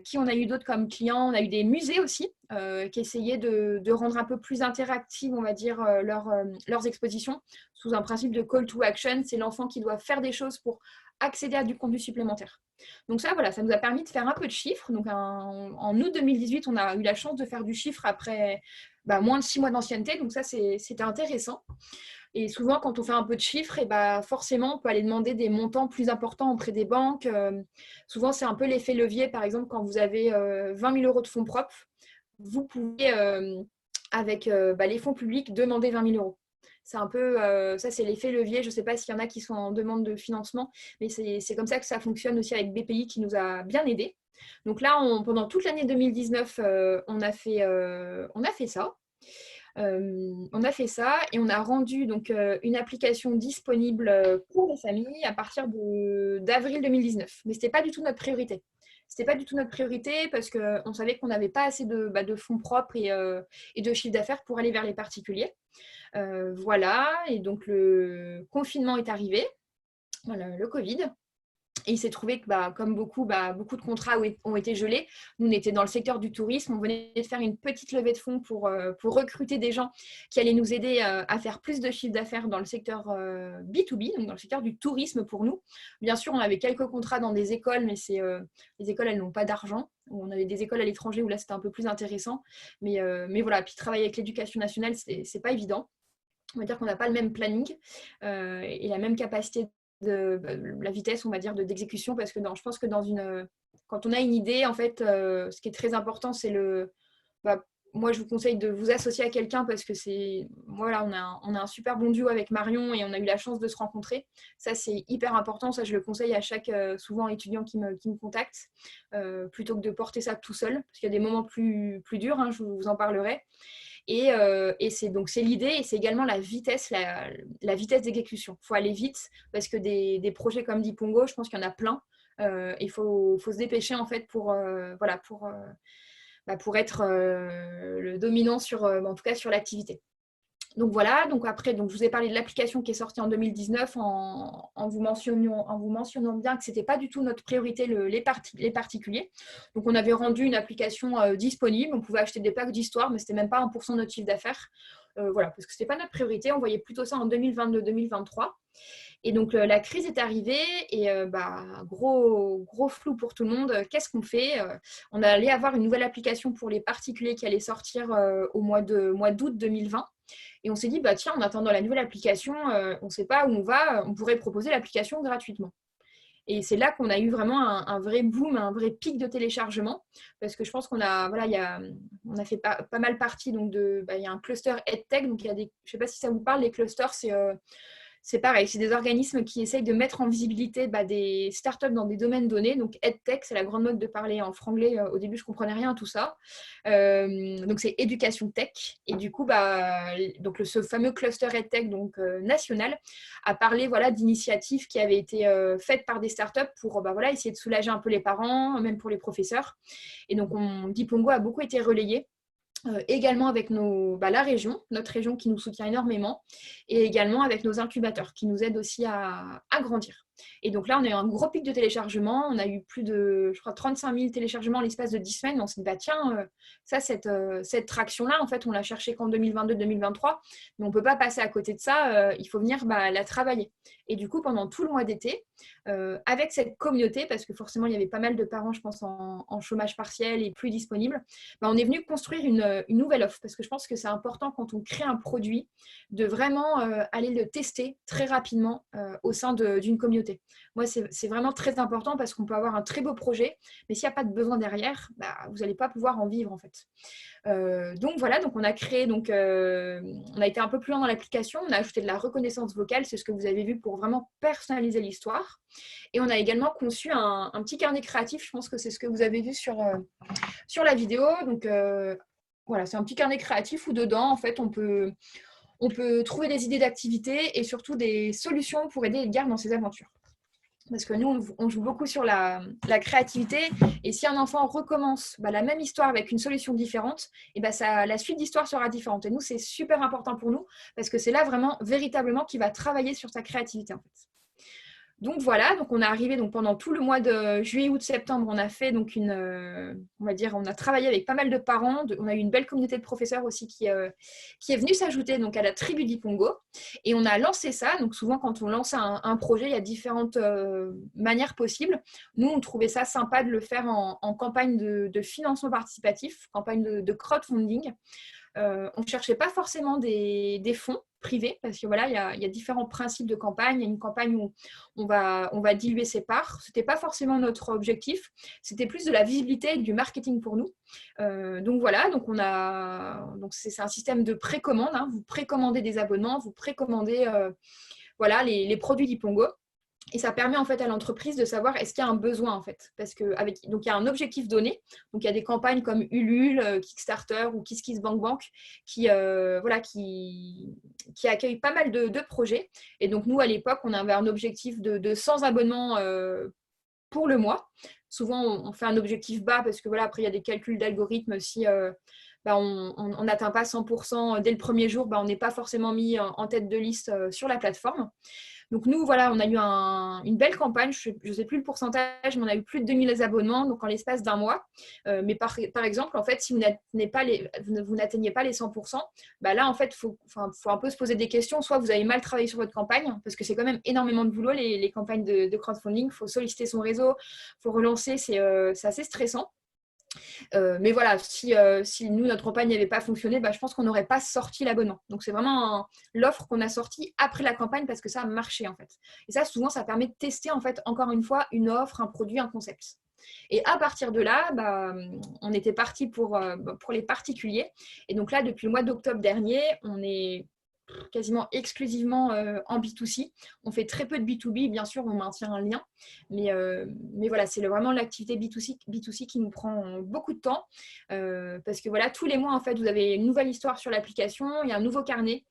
Qui on a eu d'autres comme clients? On a eu des musées aussi qui essayaient de rendre un peu plus interactive, on va dire, leurs expositions sous un principe de call to action. C'est l'enfant qui doit faire des choses pour accéder à du contenu supplémentaire. Donc ça, voilà, ça nous a permis de faire un peu de chiffres. Donc en août 2018, on a eu la chance de faire du chiffre après moins de 6 mois d'ancienneté. Donc ça, c'était intéressant. Et souvent, quand on fait un peu de chiffres, forcément, on peut aller demander des montants plus importants auprès des banques. Souvent, c'est un peu l'effet levier. Par exemple, quand vous avez 20 000 euros de fonds propres, vous pouvez, avec les fonds publics, demander 20 000 euros. C'est un peu, ça c'est l'effet levier. Je ne sais pas s'il y en a qui sont en demande de financement, mais c'est comme ça que ça fonctionne aussi avec BPI qui nous a bien aidés. Donc là, pendant toute l'année 2019, on a fait ça. On a fait ça et on a rendu donc, une application disponible pour les familles à partir d'avril 2019. Mais ce n'était pas du tout notre priorité. C'était pas du tout notre priorité parce qu'on savait qu'on n'avait pas assez de fonds propres et de chiffre d'affaires pour aller vers les particuliers. Voilà, et donc le confinement est arrivé, voilà, le Covid. Et il s'est trouvé que, comme beaucoup de contrats ont été gelés, nous, on était dans le secteur du tourisme. On venait de faire une petite levée de fonds pour recruter des gens qui allaient nous aider à faire plus de chiffre d'affaires dans le secteur B2B, donc dans le secteur du tourisme pour nous. Bien sûr, on avait quelques contrats dans des écoles, mais les écoles, elles n'ont pas d'argent. On avait des écoles à l'étranger où là, c'était un peu plus intéressant. Mais voilà, puis travailler avec l'éducation nationale, c'est pas évident. On va dire qu'on n'a pas le même planning et la même capacité la vitesse, on va dire, d'exécution, parce que je pense que quand on a une idée, en fait, ce qui est très important, c'est moi, je vous conseille de vous associer à quelqu'un parce que voilà, on a un super bon duo avec Marion et on a eu la chance de se rencontrer. Ça, c'est hyper important. Ça, je le conseille à chaque souvent étudiant qui me contacte plutôt que de porter ça tout seul, parce qu'il y a des moments plus durs, je vous en parlerai. Et c'est l'idée et c'est également la vitesse, la vitesse d'exécution. Il faut aller vite parce que des projets comme Dipongo, je pense qu'il y en a plein. Il faut se dépêcher en fait pour être le dominant en tout cas sur l'activité. Donc voilà, donc après, je vous ai parlé de l'application qui est sortie en 2019 en vous mentionnant bien que ce n'était pas du tout notre priorité les particuliers. Donc on avait rendu une application disponible, on pouvait acheter des packs d'histoire, mais ce n'était même pas 1% de notre chiffre d'affaires. Voilà, parce que ce n'était pas notre priorité, on voyait plutôt ça en 2022-2023. Et donc la crise est arrivée et gros flou pour tout le monde. Qu'est-ce qu'on fait? On allait avoir une nouvelle application pour les particuliers qui allait sortir au mois d'août 2020. Et on s'est dit, tiens, en attendant la nouvelle application, on ne sait pas où on va, on pourrait proposer l'application gratuitement. Et c'est là qu'on a eu vraiment un vrai boom, un vrai pic de téléchargement, parce que je pense qu'on a fait pas mal partie. Donc il y a un cluster EdTech, donc je ne sais pas si ça vous parle, les clusters, c'est pareil, c'est des organismes qui essayent de mettre en visibilité des startups dans des domaines donnés. Donc, EdTech, c'est la grande mode de parler en franglais. Au début, je ne comprenais rien à tout ça. Donc, c'est éducation tech. Et du coup, ce fameux cluster EdTech national a parlé d'initiatives qui avaient été faites par des startups pour essayer de soulager un peu les parents, même pour les professeurs. Et donc, Dipongo a beaucoup été relayé. Également avec la région, notre région qui nous soutient énormément, et également avec nos incubateurs qui nous aident aussi à grandir. Et donc là, on a eu un gros pic de téléchargement. On a eu plus de, je crois, 35 000 téléchargements en l'espace de 10 semaines. On s'est dit, tiens, cette traction-là, en fait, on l'a cherchée qu'en 2022-2023, mais on ne peut pas passer à côté de ça. Il faut venir la travailler. Et du coup, pendant tout le mois d'été, avec cette communauté, parce que forcément, il y avait pas mal de parents, je pense, en chômage partiel et plus disponibles, on est venu construire une nouvelle offre, parce que je pense que c'est important quand on crée un produit de vraiment aller le tester très rapidement au sein d'une communauté. Moi, c'est vraiment très important parce qu'on peut avoir un très beau projet, mais s'il n'y a pas de besoin derrière, vous n'allez pas pouvoir en vivre en fait. Donc voilà, on a créé, on a été un peu plus loin dans l'application, on a ajouté de la reconnaissance vocale, c'est ce que vous avez vu pour vraiment personnaliser l'histoire. Et on a également conçu un petit carnet créatif, je pense que c'est ce que vous avez vu sur la vidéo. Donc voilà, c'est un petit carnet créatif où dedans, en fait, on peut trouver des idées d'activités et surtout des solutions pour aider Edgar dans ses aventures. Parce que nous, on joue beaucoup sur la créativité. Et si un enfant recommence la même histoire avec une solution différente, et la suite d'histoire sera différente. Et nous, c'est super important pour nous parce que c'est là vraiment, véritablement, qu'il va travailler sur sa créativité, en fait. Donc voilà, on est arrivé pendant tout le mois de juillet, août, septembre, on a fait on a travaillé avec pas mal de parents, on a eu une belle communauté de professeurs aussi qui est venue s'ajouter à la tribu Dipongo et on a lancé ça. Donc souvent quand on lance un projet, il y a différentes manières possibles. Nous, on trouvait ça sympa de le faire en campagne de financement participatif, campagne de crowdfunding. On ne cherchait pas forcément des fonds privés parce que voilà, il y a différents principes de campagne. Il y a une campagne où on va diluer ses parts. Ce n'était pas forcément notre objectif. C'était plus de la visibilité et du marketing pour nous. Donc voilà, c'est un système de précommande. Hein. Vous précommandez des abonnements, vous précommandez les produits Dipongo. Et ça permet en fait à l'entreprise de savoir est-ce qu'il y a un besoin en fait. Parce que donc il y a un objectif donné. Donc il y a des campagnes comme Ulule, Kickstarter ou KissKissBankBank qui accueillent pas mal de projets. Et donc nous à l'époque on avait un objectif de 100 abonnements pour le mois. Souvent on fait un objectif bas parce que après il y a des calculs d'algorithmes. Si on n'atteint pas 100% dès le premier jour, on n'est pas forcément mis en tête de liste sur la plateforme. Donc nous, voilà, on a eu une belle campagne, je ne sais plus le pourcentage, mais on a eu plus de 2000 abonnements donc en l'espace d'un mois. Mais par exemple, en fait, si vous n'atteignez pas les 100%, là, en fait, faut un peu se poser des questions. Soit vous avez mal travaillé sur votre campagne, parce que c'est quand même énormément de boulot, les campagnes de crowdfunding. Il faut solliciter son réseau, il faut relancer, c'est assez stressant. Mais voilà, si nous, notre campagne n'avait pas fonctionné, je pense qu'on n'aurait pas sorti l'abonnement. Donc, c'est vraiment l'offre qu'on a sortie après la campagne parce que ça a marché, en fait. Et ça, souvent, ça permet de tester, en fait, encore une fois, une offre, un produit, un concept. Et à partir de là, on était parti pour les particuliers. Et donc là, depuis le mois d'octobre dernier, on est quasiment exclusivement en B2C. On fait très peu de B2B, bien sûr, on maintient un lien. Mais voilà, c'est vraiment l'activité B2C qui nous prend beaucoup de temps. Parce que voilà, tous les mois, en fait, vous avez une nouvelle histoire sur l'application. Il y a un nouveau carnet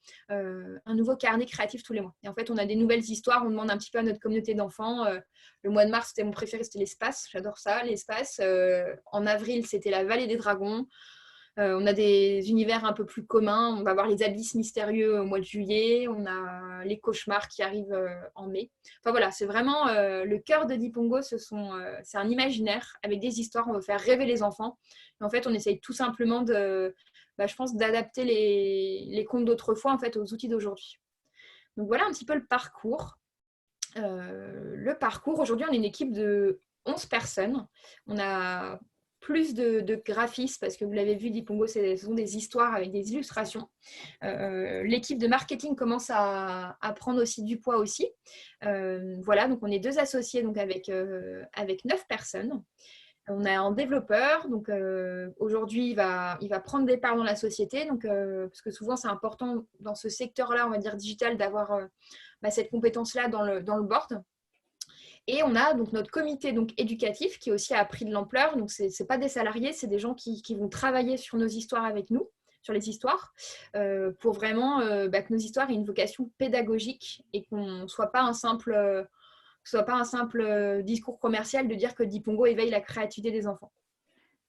créatif tous les mois. Et en fait, on a des nouvelles histoires. On demande un petit peu à notre communauté d'enfants. Le mois de mars, c'était mon préféré, c'était l'espace. J'adore ça, l'espace. En avril, c'était la vallée des dragons. On a des univers un peu plus communs. On va voir les abysses mystérieux au mois de juillet. On a les cauchemars qui arrivent en mai. Enfin voilà, c'est vraiment le cœur de Dipongo. C'est un imaginaire avec des histoires. On veut faire rêver les enfants. Et en fait, on essaye tout simplement je pense, d'adapter les contes d'autrefois en fait, aux outils d'aujourd'hui. Donc voilà un petit peu le parcours. Aujourd'hui, on est une équipe de 11 personnes. On a plus de graphistes, parce que vous l'avez vu, Dipongo, ce sont des histoires avec des illustrations. L'équipe de marketing commence à prendre aussi du poids aussi. Voilà, donc on est 2 associés donc avec 9 personnes. On a un développeur, donc aujourd'hui, il va prendre des parts dans la société, donc, parce que souvent, c'est important dans ce secteur-là, on va dire digital, d'avoir cette compétence-là dans le board. Et on a donc notre comité donc, éducatif qui aussi a pris de l'ampleur. Donc, ce n'est pas des salariés, c'est des gens qui vont travailler sur nos histoires avec nous, sur les histoires, pour vraiment que nos histoires aient une vocation pédagogique et qu'on ne soit pas un simple discours commercial de dire que Dipongo éveille la créativité des enfants.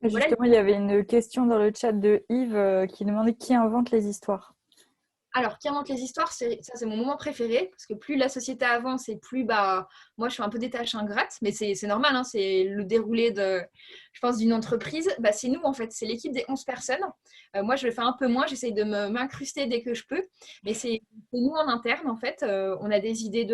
Justement, voilà. Il y avait une question dans le chat de Yves qui demandait qui invente les histoires. Alors, qui invente les histoires, c'est mon moment préféré, parce que plus la société avance et plus, moi, je suis un peu des tâches ingrates, mais c'est normal, hein, c'est le déroulé, je pense, d'une entreprise. C'est nous, en fait, c'est l'équipe des 11 personnes. Moi, je le fais un peu moins, j'essaye de m'incruster dès que je peux, mais c'est nous en interne, en fait. On a des idées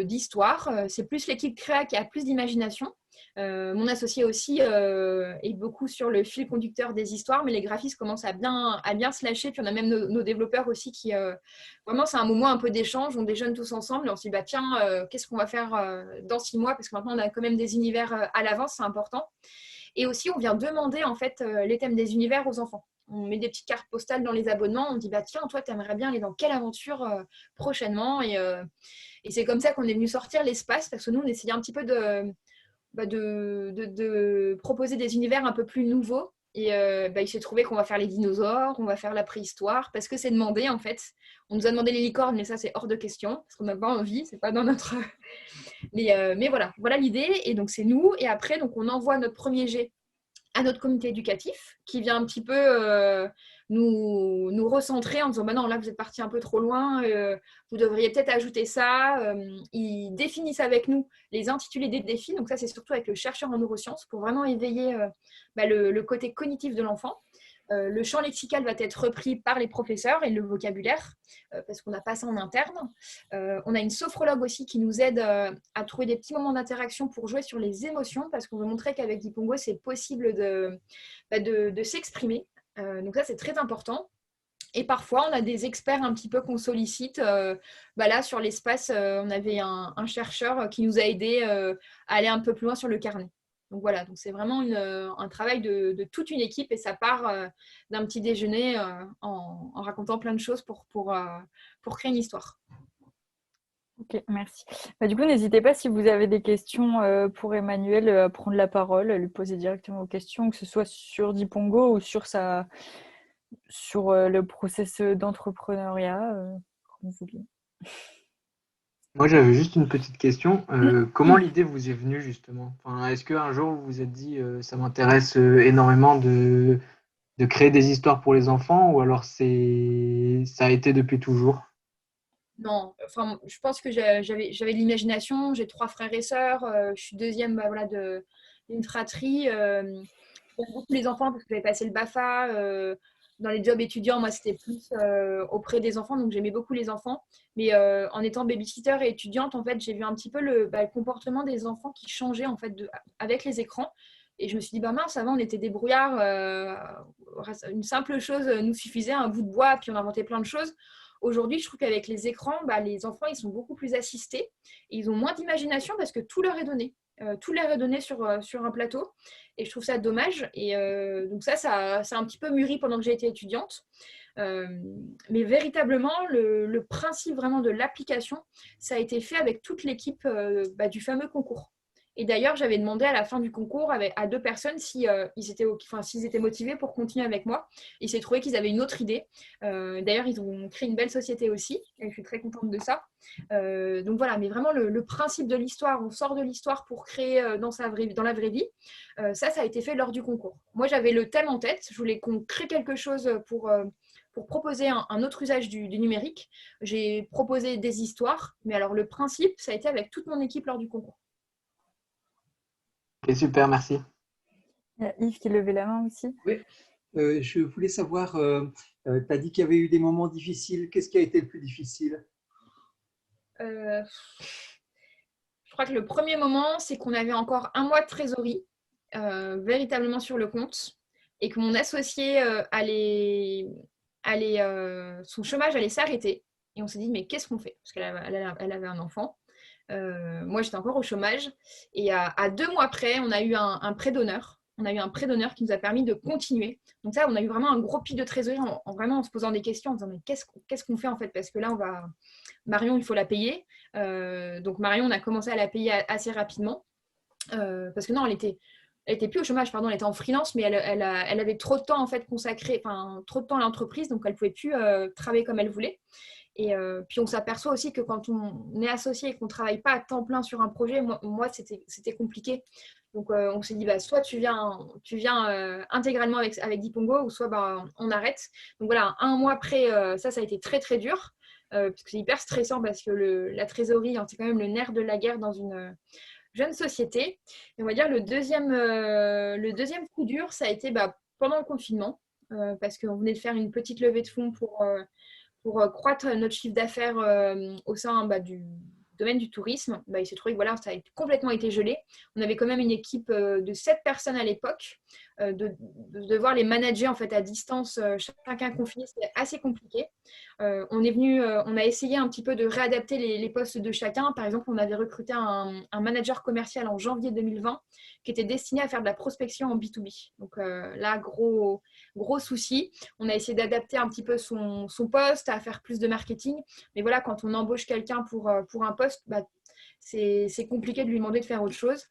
d'histoire. C'est plus l'équipe créa qui a plus d'imagination. Mon associé aussi est beaucoup sur le fil conducteur des histoires, mais les graphistes commencent à bien se lâcher. Puis on a même nos développeurs aussi qui, vraiment, c'est un moment un peu d'échange. On déjeune tous ensemble et on se dit, tiens, qu'est-ce qu'on va faire dans 6 mois? Parce que maintenant, on a quand même des univers à l'avance, c'est important. Et aussi, on vient demander en fait les thèmes des univers aux enfants. On met des petites cartes postales dans les abonnements. On dit, tiens, toi, tu aimerais bien aller dans quelle aventure prochainement? Et c'est comme ça qu'on est venu sortir l'espace, parce que nous, on essayait un petit peu de proposer des univers un peu plus nouveaux. Et il s'est trouvé qu'on va faire les dinosaures, on va faire la préhistoire, parce que c'est demandé en fait. On nous a demandé les licornes, mais ça c'est hors de question, parce qu'on n'a pas envie, c'est pas dans notre... mais voilà l'idée. Et donc c'est nous. Et après, donc, on envoie notre premier jet à notre comité éducatif, qui vient un petit peu nous recentrer en disant non, là vous êtes parti un peu trop loin, vous devriez peut-être ajouter ça. Ils définissent avec nous les intitulés des défis, donc ça c'est surtout avec le chercheur en neurosciences pour vraiment éveiller le côté cognitif de l'enfant. Le champ lexical va être repris par les professeurs et le vocabulaire, parce qu'on n'a pas ça en interne. On a une sophrologue aussi qui nous aide à trouver des petits moments d'interaction pour jouer sur les émotions, parce qu'on veut montrer qu'avec Dipongo, c'est possible de s'exprimer. Donc ça, c'est très important. Et parfois, on a des experts un petit peu qu'on sollicite. Là, sur l'espace, on avait un chercheur qui nous a aidés à aller un peu plus loin sur le carnet. Donc voilà, donc c'est vraiment un travail de toute une équipe et ça part d'un petit déjeuner en racontant plein de choses pour créer une histoire. Ok, merci. Du coup, n'hésitez pas si vous avez des questions pour Emmanuel à prendre la parole, à lui poser directement vos questions, que ce soit sur Dipongo ou sur le process d'entrepreneuriat, comme vous voulez. Moi, j'avais juste une petite question. Comment l'idée vous est venue, justement? Est-ce qu'un jour, vous vous êtes dit ça m'intéresse énormément de créer des histoires pour les enfants, ou alors ça a été depuis toujours? Non, je pense que j'avais de l'imagination. J'ai 3 frères et sœurs. Je suis deuxième d'une fratrie. J'aime beaucoup les enfants parce que j'avais passé le BAFA. Dans les jobs étudiants, moi, c'était plus auprès des enfants, donc j'aimais beaucoup les enfants. Mais en étant babysitter et étudiante, en fait, j'ai vu un petit peu le comportement des enfants qui changeait en fait avec les écrans. Et je me suis dit, mince, avant, on était débrouillards. Une simple chose nous suffisait, un bout de bois, puis on inventait plein de choses. Aujourd'hui, je trouve qu'avec les écrans, les enfants, ils sont beaucoup plus assistés. Et ils ont moins d'imagination parce que tout leur est donné. Tout leur est donné sur un plateau. Et je trouve ça dommage. Et donc ça a un petit peu mûri pendant que j'ai été étudiante. Mais véritablement, le principe vraiment de l'application, ça a été fait avec toute l'équipe du fameux concours. Et d'ailleurs, j'avais demandé à la fin du concours à 2 personnes s'ils étaient motivés pour continuer avec moi. Il s'est trouvé qu'ils avaient une autre idée. D'ailleurs, ils ont créé une belle société aussi. Et je suis très contente de ça. Donc voilà, mais vraiment le principe de l'histoire, on sort de l'histoire pour créer dans la vraie vie. Ça a été fait lors du concours. Moi, j'avais le thème en tête. Je voulais qu'on crée quelque chose pour proposer un autre usage du numérique. J'ai proposé des histoires. Mais alors, le principe, ça a été avec toute mon équipe lors du concours. Ok, super, merci. Il y a Yves qui levait la main aussi. Oui, je voulais savoir, tu as dit qu'il y avait eu des moments difficiles. Qu'est-ce qui a été le plus difficile? Je crois que le premier moment, c'est qu'on avait encore 1 mois de trésorerie véritablement sur le compte et que mon associé son chômage allait s'arrêter. Et on s'est dit, mais qu'est-ce qu'on fait? Parce qu'elle avait un enfant. Moi, j'étais encore au chômage. Et à 2 mois près, on a eu un prêt d'honneur. On a eu un prêt d'honneur qui nous a permis de continuer. Donc ça, on a eu vraiment un gros pic de trésorerie vraiment en se posant des questions, en disant mais qu'est-ce qu'on fait en fait? Parce que là, Marion, il faut la payer. Donc Marion, on a commencé à la payer assez rapidement. Parce que non, elle était plus au chômage, pardon, elle était en freelance, mais elle avait trop de temps en fait consacré, enfin trop de temps à l'entreprise, donc elle ne pouvait plus travailler comme elle voulait. Et puis on s'aperçoit aussi que quand on est associé et qu'on ne travaille pas à temps plein sur un projet, moi c'était compliqué. Donc on s'est dit, soit tu viens intégralement avec Dipongo, ou soit on arrête. Donc voilà, 1 mois après, ça a été très très dur, parce que c'est hyper stressant, parce que la trésorerie, c'est quand même le nerf de la guerre dans une jeune société. Et on va dire le deuxième coup dur, ça a été pendant le confinement, parce qu'on venait de faire une petite levée de fonds pour croître notre chiffre d'affaires au sein du domaine du tourisme. Il s'est trouvé que ça a complètement été gelé. On avait quand même une équipe de 7 personnes à l'époque. De devoir les manager en fait à distance, chacun confiné, c'était assez compliqué. On a essayé un petit peu de réadapter les postes de chacun. Par exemple, on avait recruté un manager commercial en janvier 2020 qui était destiné à faire de la prospection en B2B. Donc là, gros souci. On a essayé d'adapter un petit peu son poste, à faire plus de marketing. Mais voilà, quand on embauche quelqu'un pour un poste, c'est compliqué de lui demander de faire autre chose.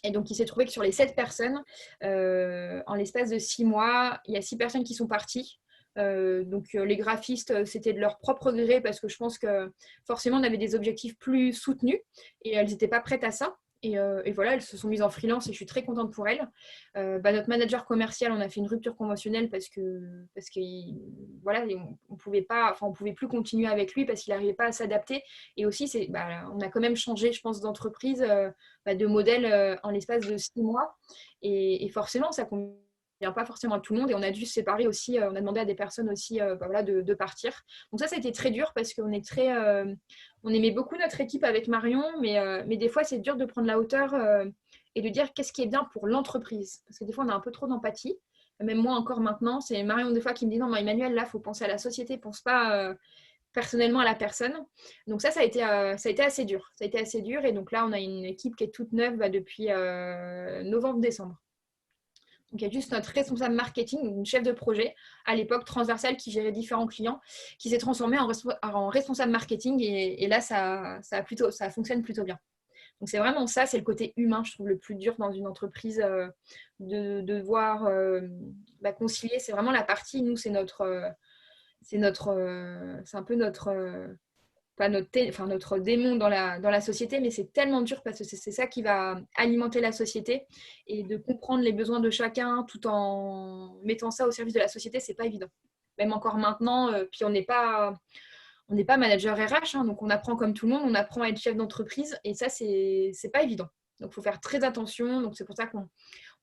Et donc, il s'est trouvé que sur les 7 personnes, en l'espace de 6 mois, il y a 6 personnes qui sont parties. Donc, les graphistes, c'était de leur propre gré, parce que je pense que forcément, on avait des objectifs plus soutenus et elles n'étaient pas prêtes à ça. Et voilà, elles se sont mises en freelance et je suis très contente pour elles. Notre manager commercial, on a fait une rupture conventionnelle parce que voilà, on pouvait plus continuer avec lui parce qu'il n'arrivait pas à s'adapter. Et aussi, on a quand même changé, je pense, d'entreprise, de modèle en l'espace de 6 mois. Et forcément, ça convient pas forcément à tout le monde et on a dû se séparer aussi, on a demandé à des personnes aussi de partir. Donc ça a été très dur parce qu'on est on aimait beaucoup notre équipe avec Marion, mais des fois c'est dur de prendre la hauteur et de dire qu'est-ce qui est bien pour l'entreprise, parce que des fois on a un peu trop d'empathie. Même moi encore maintenant, c'est Marion des fois qui me dit non, Emmanuel, là il faut penser à la société, pense pas personnellement à la personne. Donc ça a été assez dur. Ça a été assez dur et donc là on a une équipe qui est toute neuve depuis novembre-décembre. Donc, il y a juste notre responsable marketing, une chef de projet, à l'époque transversale, qui gérait différents clients, qui s'est transformée en responsable marketing. Et là, ça fonctionne plutôt bien. Donc, c'est vraiment ça, c'est le côté humain, je trouve, le plus dur dans une entreprise, de devoir concilier. C'est vraiment la partie, nous, c'est un peu notre démon dans la société, mais c'est tellement dur parce que c'est ça qui va alimenter la société et de comprendre les besoins de chacun tout en mettant ça au service de la société, c'est pas évident. Même encore maintenant, puis on n'est pas manager RH, donc on apprend comme tout le monde, on apprend à être chef d'entreprise et ça, c'est pas évident. Donc, il faut faire très attention. Donc, c'est pour ça qu'on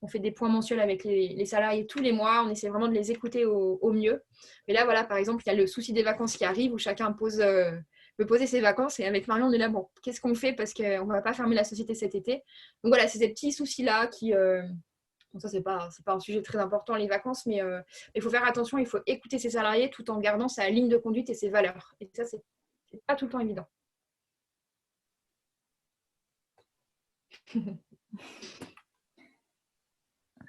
fait des points mensuels avec les salariés tous les mois. On essaie vraiment de les écouter au mieux. Mais là, voilà, par exemple, il y a le souci des vacances qui arrive où chacun peut poser ses vacances. Et avec Marion, on est là, bon, qu'est-ce qu'on fait parce qu'on ne va pas fermer la société cet été. Donc, voilà, c'est ces petits soucis-là qui… Bon, ça, c'est pas un sujet très important, les vacances, mais il faut faire attention. Il faut écouter ses salariés tout en gardant sa ligne de conduite et ses valeurs. Et ça, c'est pas tout le temps évident.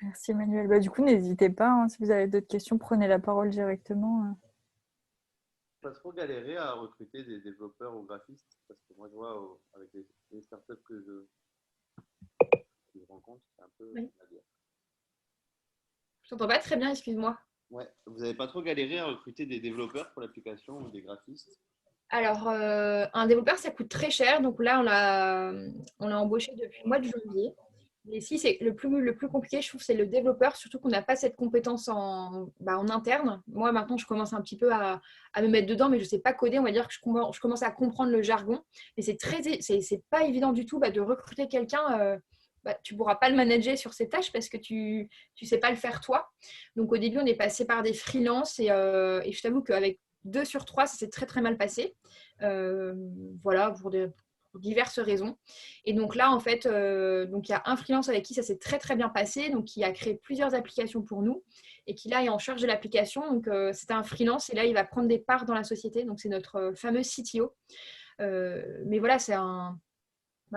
Merci Emmanuel. Du coup, n'hésitez pas, si vous avez d'autres questions, prenez la parole directement. Pas trop galéré à recruter des développeurs ou graphistes, parce que moi je vois avec les startups que je rencontre, c'est un peu la guerre. Je t'entends pas très bien, excuse-moi. Ouais, vous n'avez pas trop galéré à recruter des développeurs pour l'application ou des graphistes? Alors, un développeur, ça coûte très cher. Donc là, on l'a embauché depuis le mois de janvier. Mais si, c'est le plus compliqué, je trouve, c'est le développeur, surtout qu'on n'a pas cette compétence en interne. Moi, maintenant, je commence un petit peu à me mettre dedans, mais je ne sais pas coder. On va dire que je commence à comprendre le jargon. Mais c'est pas évident du tout de recruter quelqu'un. Tu ne pourras pas le manager sur ces tâches parce que tu ne sais pas le faire toi. Donc, au début, on est passé par des freelances et je t'avoue qu'avec 2 sur 3, ça s'est très, très mal passé. Voilà, pour diverses raisons. Et donc là, en fait, il y a un freelance avec qui ça s'est très, très bien passé, donc qui a créé plusieurs applications pour nous et qui là est en charge de l'application. Donc, c'était un freelance et là, il va prendre des parts dans la société. Donc, c'est notre fameux CTO. Mais voilà, c'est un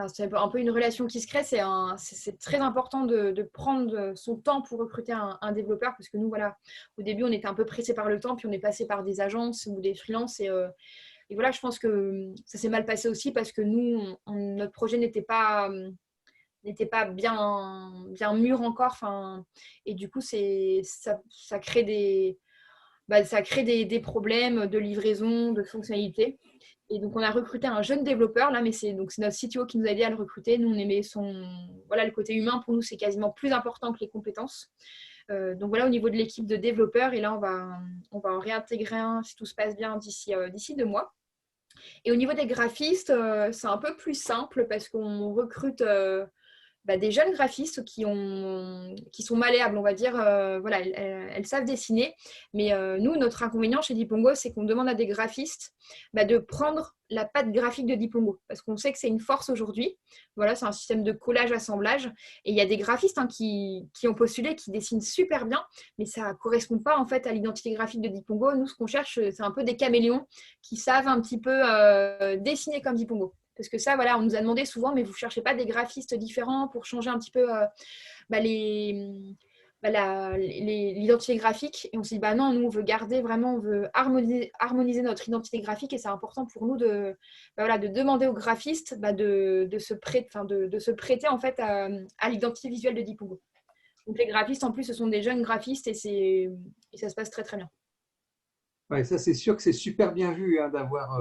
c'est un peu une relation qui se crée. C'est très important de prendre son temps pour recruter un développeur parce que nous, voilà, au début, on était un peu pressé par le temps, puis on est passé par des agences ou des freelances. Et voilà, je pense que ça s'est mal passé aussi parce que nous, notre projet n'était pas bien mûr encore. Et du coup, ça crée des problèmes de livraison, de fonctionnalité. Et donc, on a recruté un jeune développeur, là, mais c'est notre CTO qui nous a aidé à le recruter. Nous, on aimait le côté humain, pour nous, c'est quasiment plus important que les compétences. Donc, voilà, au niveau de l'équipe de développeurs, et là, on va en réintégrer un, si tout se passe bien, d'ici 2 mois. Et au niveau des graphistes, c'est un peu plus simple parce qu'on recrute des jeunes graphistes qui sont malléables, on va dire. Voilà, elles savent dessiner. Mais nous, notre inconvénient chez Dipongo, c'est qu'on demande à des graphistes de prendre la patte graphique de Dipongo. Parce qu'on sait que c'est une force aujourd'hui. Voilà, c'est un système de collage-assemblage. Et il y a des graphistes qui ont postulé, qui dessinent super bien, mais ça ne correspond pas en fait à l'identité graphique de Dipongo. Nous, ce qu'on cherche, c'est un peu des caméléons qui savent un petit peu dessiner comme Dipongo. Parce que ça, voilà, on nous a demandé souvent, mais vous ne cherchez pas des graphistes différents pour changer un petit peu l'identité graphique. Et on s'est dit, non, nous, on veut garder vraiment, on veut harmoniser notre identité graphique et c'est important pour nous de demander aux graphistes de se prêter en fait à l'identité visuelle de Dipongo. Donc les graphistes, en plus, ce sont des jeunes graphistes et ça se passe très, très bien. Ouais, ça, c'est sûr que c'est super bien vu d'avoir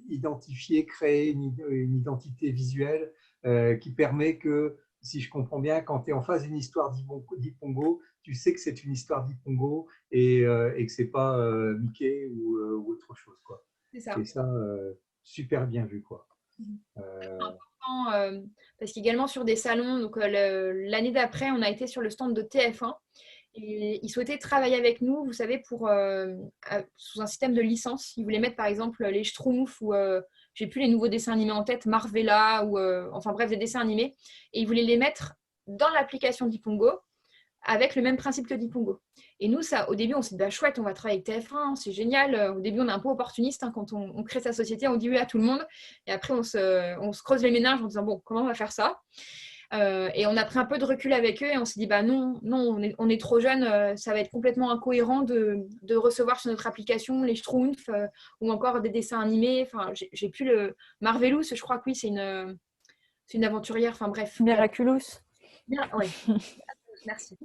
identifié, créé une identité visuelle qui permet que, si je comprends bien, quand tu es en face d'une histoire d'Ipongo, tu sais que c'est une histoire d'Ipongo et que ce n'est pas Mickey ou autre chose, quoi. C'est ça. Et ça, super bien vu, quoi. Parce qu'également sur des salons, donc l'année d'après, on a été sur le stand de TF1 et ils souhaitaient travailler avec nous, vous savez, sous un système de licence. Ils voulaient mettre par exemple les Schtroumpfs ou j'ai plus les nouveaux dessins animés en tête, Marvella ou enfin bref des dessins animés, et ils voulaient les mettre dans l'application Dipongo avec le même principe que Dipongo. Et nous, ça, au début, on s'est dit, chouette, on va travailler avec TF1, c'est génial. Au début, on est un peu opportuniste quand on crée sa société, on dit oui à tout le monde. Et après, on se creuse les méninges en disant, bon, comment on va faire ça et on a pris un peu de recul avec eux et on s'est dit, non, on est trop jeune, ça va être complètement incohérent de recevoir sur notre application les Schtroumpfs ou encore des dessins animés. Enfin, j'ai plus le Marvelous, je crois que oui, c'est une aventurière. Enfin, bref. Miraculous. Oui, merci.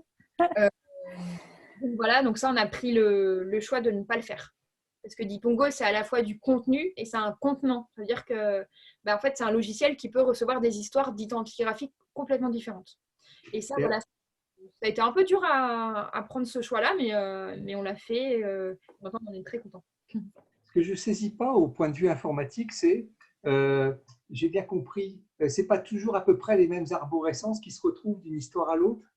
Donc voilà, donc ça, on a pris le choix de ne pas le faire. Parce que Dipongo, c'est à la fois du contenu et c'est un contenant. C'est-à-dire que en fait, c'est un logiciel qui peut recevoir des histoires d'identité graphique complètement différentes. Et ça, voilà, ça a été un peu dur à prendre ce choix-là, mais on l'a fait. Maintenant, on est très contents. Ce que je ne saisis pas au point de vue informatique, c'est, j'ai bien compris, ce n'est pas toujours à peu près les mêmes arborescences qui se retrouvent d'une histoire à l'autre?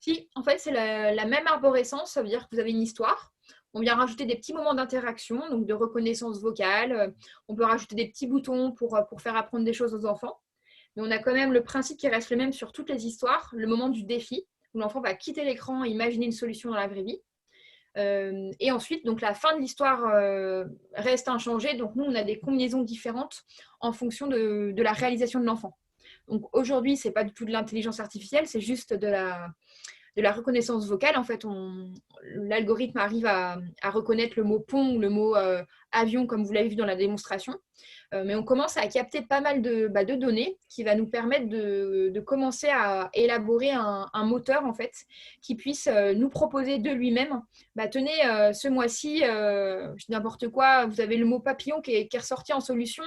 Si, en fait, c'est la même arborescence. Ça veut dire que vous avez une histoire. On vient rajouter des petits moments d'interaction, donc de reconnaissance vocale. On peut rajouter des petits boutons pour faire apprendre des choses aux enfants. Mais on a quand même le principe qui reste le même sur toutes les histoires, le moment du défi, où l'enfant va quitter l'écran et imaginer une solution dans la vraie vie. Et ensuite, donc la fin de l'histoire reste inchangée. Donc nous, on a des combinaisons différentes en fonction de la réalisation de l'enfant. Donc aujourd'hui, ce n'est pas du tout de l'intelligence artificielle, c'est juste de la reconnaissance vocale. En fait, l'algorithme arrive à reconnaître le mot pont ou le mot avion, comme vous l'avez vu dans la démonstration. Mais on commence à capter pas mal de données qui va nous permettre de commencer à élaborer un moteur en fait, qui puisse nous proposer de lui-même. Tenez, ce mois-ci, je dis n'importe quoi, vous avez le mot papillon qui est ressorti en solution.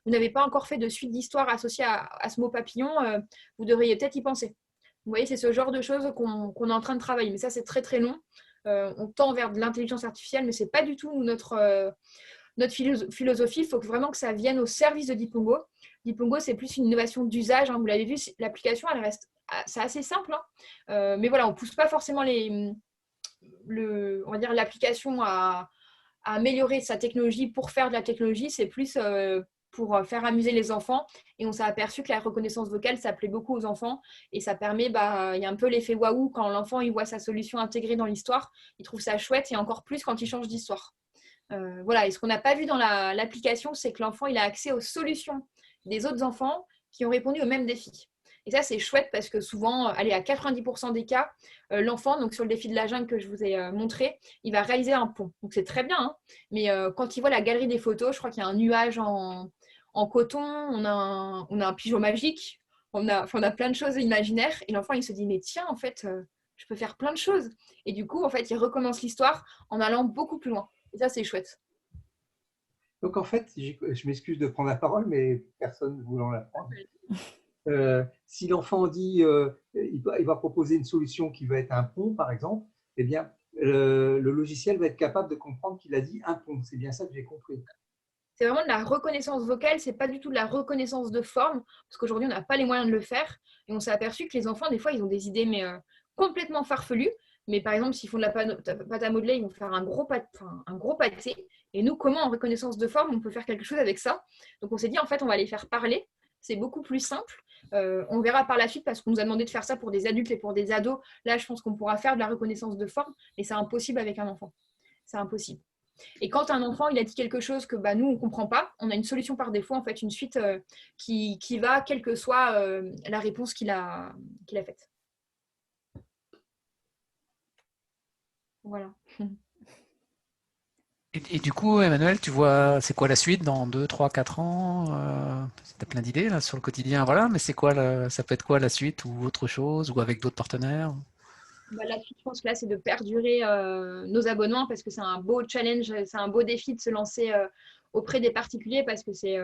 Vous n'avez pas encore fait de suite d'histoire associée à ce mot papillon. Vous devriez peut-être y penser. Vous voyez, c'est ce genre de choses qu'on est en train de travailler. Mais ça, c'est très, très long. On tend vers de l'intelligence artificielle, mais ce n'est pas du tout notre philosophie. Il faut vraiment que ça vienne au service de Dipongo. Dipongo, c'est plus une innovation d'usage. Vous l'avez vu, l'application, elle reste c'est assez simple. Mais voilà, on ne pousse pas forcément on va dire l'application à améliorer sa technologie pour faire de la technologie. C'est plus pour faire amuser les enfants. Et on s'est aperçu que la reconnaissance vocale, ça plaît beaucoup aux enfants. Et ça permet, il y a un peu l'effet waouh quand l'enfant il voit sa solution intégrée dans l'histoire. Il trouve ça chouette et encore plus quand il change d'histoire. Voilà. Et ce qu'on n'a pas vu dans l'application, c'est que l'enfant il a accès aux solutions des autres enfants qui ont répondu au même défi. Et ça, c'est chouette parce que souvent, allez, à 90% des cas, l'enfant, donc sur le défi de la jungle que je vous ai montré, il va réaliser un pont. Donc c'est très bien, hein, mais quand il voit la galerie des photos, je crois qu'il y a un nuage en coton, on a un pigeon magique, on a plein de choses imaginaires. Et l'enfant, il se dit, mais tiens, en fait, je peux faire plein de choses. Et du coup, en fait, il recommence l'histoire en allant beaucoup plus loin. Et ça, c'est chouette. Donc en fait, je m'excuse de prendre la parole, mais personne ne voulant la prendre. Si l'enfant dit il va proposer une solution qui va être un pont, par exemple, eh bien, le logiciel va être capable de comprendre qu'il a dit un pont. C'est bien ça que j'ai compris. C'est vraiment de la reconnaissance vocale, c'est pas du tout de la reconnaissance de forme, parce qu'aujourd'hui, on n'a pas les moyens de le faire. Et on s'est aperçu que les enfants, des fois, ils ont des idées mais complètement farfelues. Mais par exemple, s'ils font de la pâte à modeler, ils vont faire un gros pâté. Et nous, comment en reconnaissance de forme, on peut faire quelque chose avec ça? Donc on s'est dit, en fait, on va les faire parler. C'est beaucoup plus simple. On verra par la suite parce qu'on nous a demandé de faire ça pour des adultes et pour des ados. Là, je pense qu'on pourra faire de la reconnaissance de forme, mais c'est impossible avec un enfant. C'est impossible. Et quand un enfant il a dit quelque chose que nous, on ne comprend pas, on a une solution par défaut, en fait, une suite qui va, quelle que soit la réponse qu'il a faite. Voilà. Et du coup, Emmanuel, tu vois, c'est quoi la suite dans 2, 3, 4 ans? Tu as plein d'idées là sur le quotidien, voilà, mais c'est quoi ça peut être quoi la suite ou autre chose ou avec d'autres partenaires? La suite, je pense que là, c'est de perdurer nos abonnements parce que c'est un beau challenge, c'est un beau défi de se lancer auprès des particuliers parce que c'est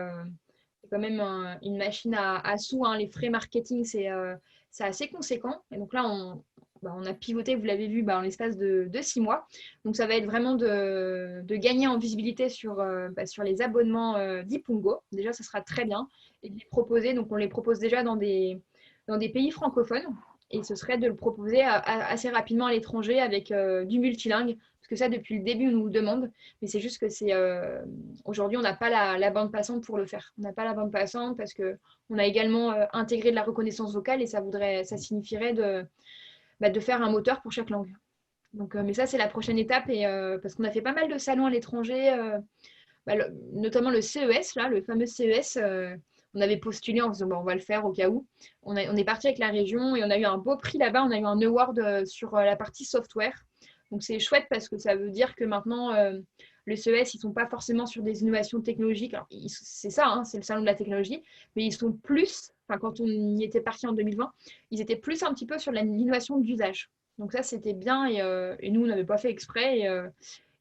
quand même une machine à sous. Hein. Les frais marketing, c'est assez conséquent. Et donc là, on a pivoté, vous l'avez vu, en l'espace de 6 mois. Donc ça va être vraiment de gagner en visibilité sur les abonnements d'Ipungo. Déjà, ça sera très bien. Et de les proposer, donc on les propose déjà dans des pays francophones. Et ce serait de le proposer assez rapidement à l'étranger avec du multilingue. Parce que ça, depuis le début, on nous le demande. Mais c'est juste que aujourd'hui, on n'a pas la bande passante pour le faire. On n'a pas la bande passante parce qu'on a également intégré de la reconnaissance vocale et ça signifierait de faire un moteur pour chaque langue. Donc, mais ça, c'est la prochaine étape. Et, parce qu'on a fait pas mal de salons à l'étranger, notamment le CES, là, le fameux CES. On avait postulé en se disant on va le faire au cas où. On est parti avec la région et on a eu un beau prix là-bas. On a eu un award sur la partie software. Donc c'est chouette parce que ça veut dire que maintenant, le CES, ils ne sont pas forcément sur des innovations technologiques. Alors, c'est ça, hein, c'est le salon de la technologie, mais ils sont plus, quand on y était parti en 2020, ils étaient plus un petit peu sur l'innovation d'usage. Donc ça, c'était bien et nous, on n'avait pas fait exprès.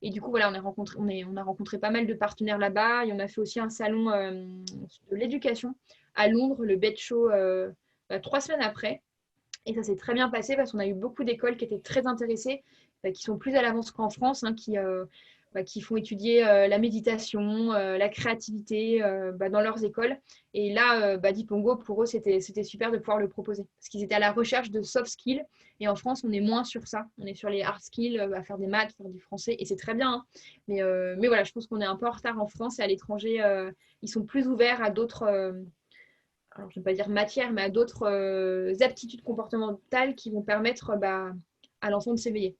Et du coup, voilà, on a rencontré pas mal de partenaires là-bas. Et on a fait aussi un salon de l'éducation à Londres, le BED Show, 3 semaines après. Et ça s'est très bien passé parce qu'on a eu beaucoup d'écoles qui étaient très intéressées, qui sont plus à l'avance qu'en France, hein, qui font étudier la méditation, la créativité dans leurs écoles. Et là, Dipongo, pour eux, c'était super de pouvoir le proposer parce qu'ils étaient à la recherche de soft skills. Et en France, on est moins sur ça. On est sur les hard skills, à faire des maths, faire du français. Et c'est très bien. Hein. Mais voilà, je pense qu'on est un peu en retard en France et à l'étranger, ils sont plus ouverts à d'autres, alors je ne vais pas dire matières, mais à d'autres aptitudes comportementales qui vont permettre à l'enfant de s'éveiller.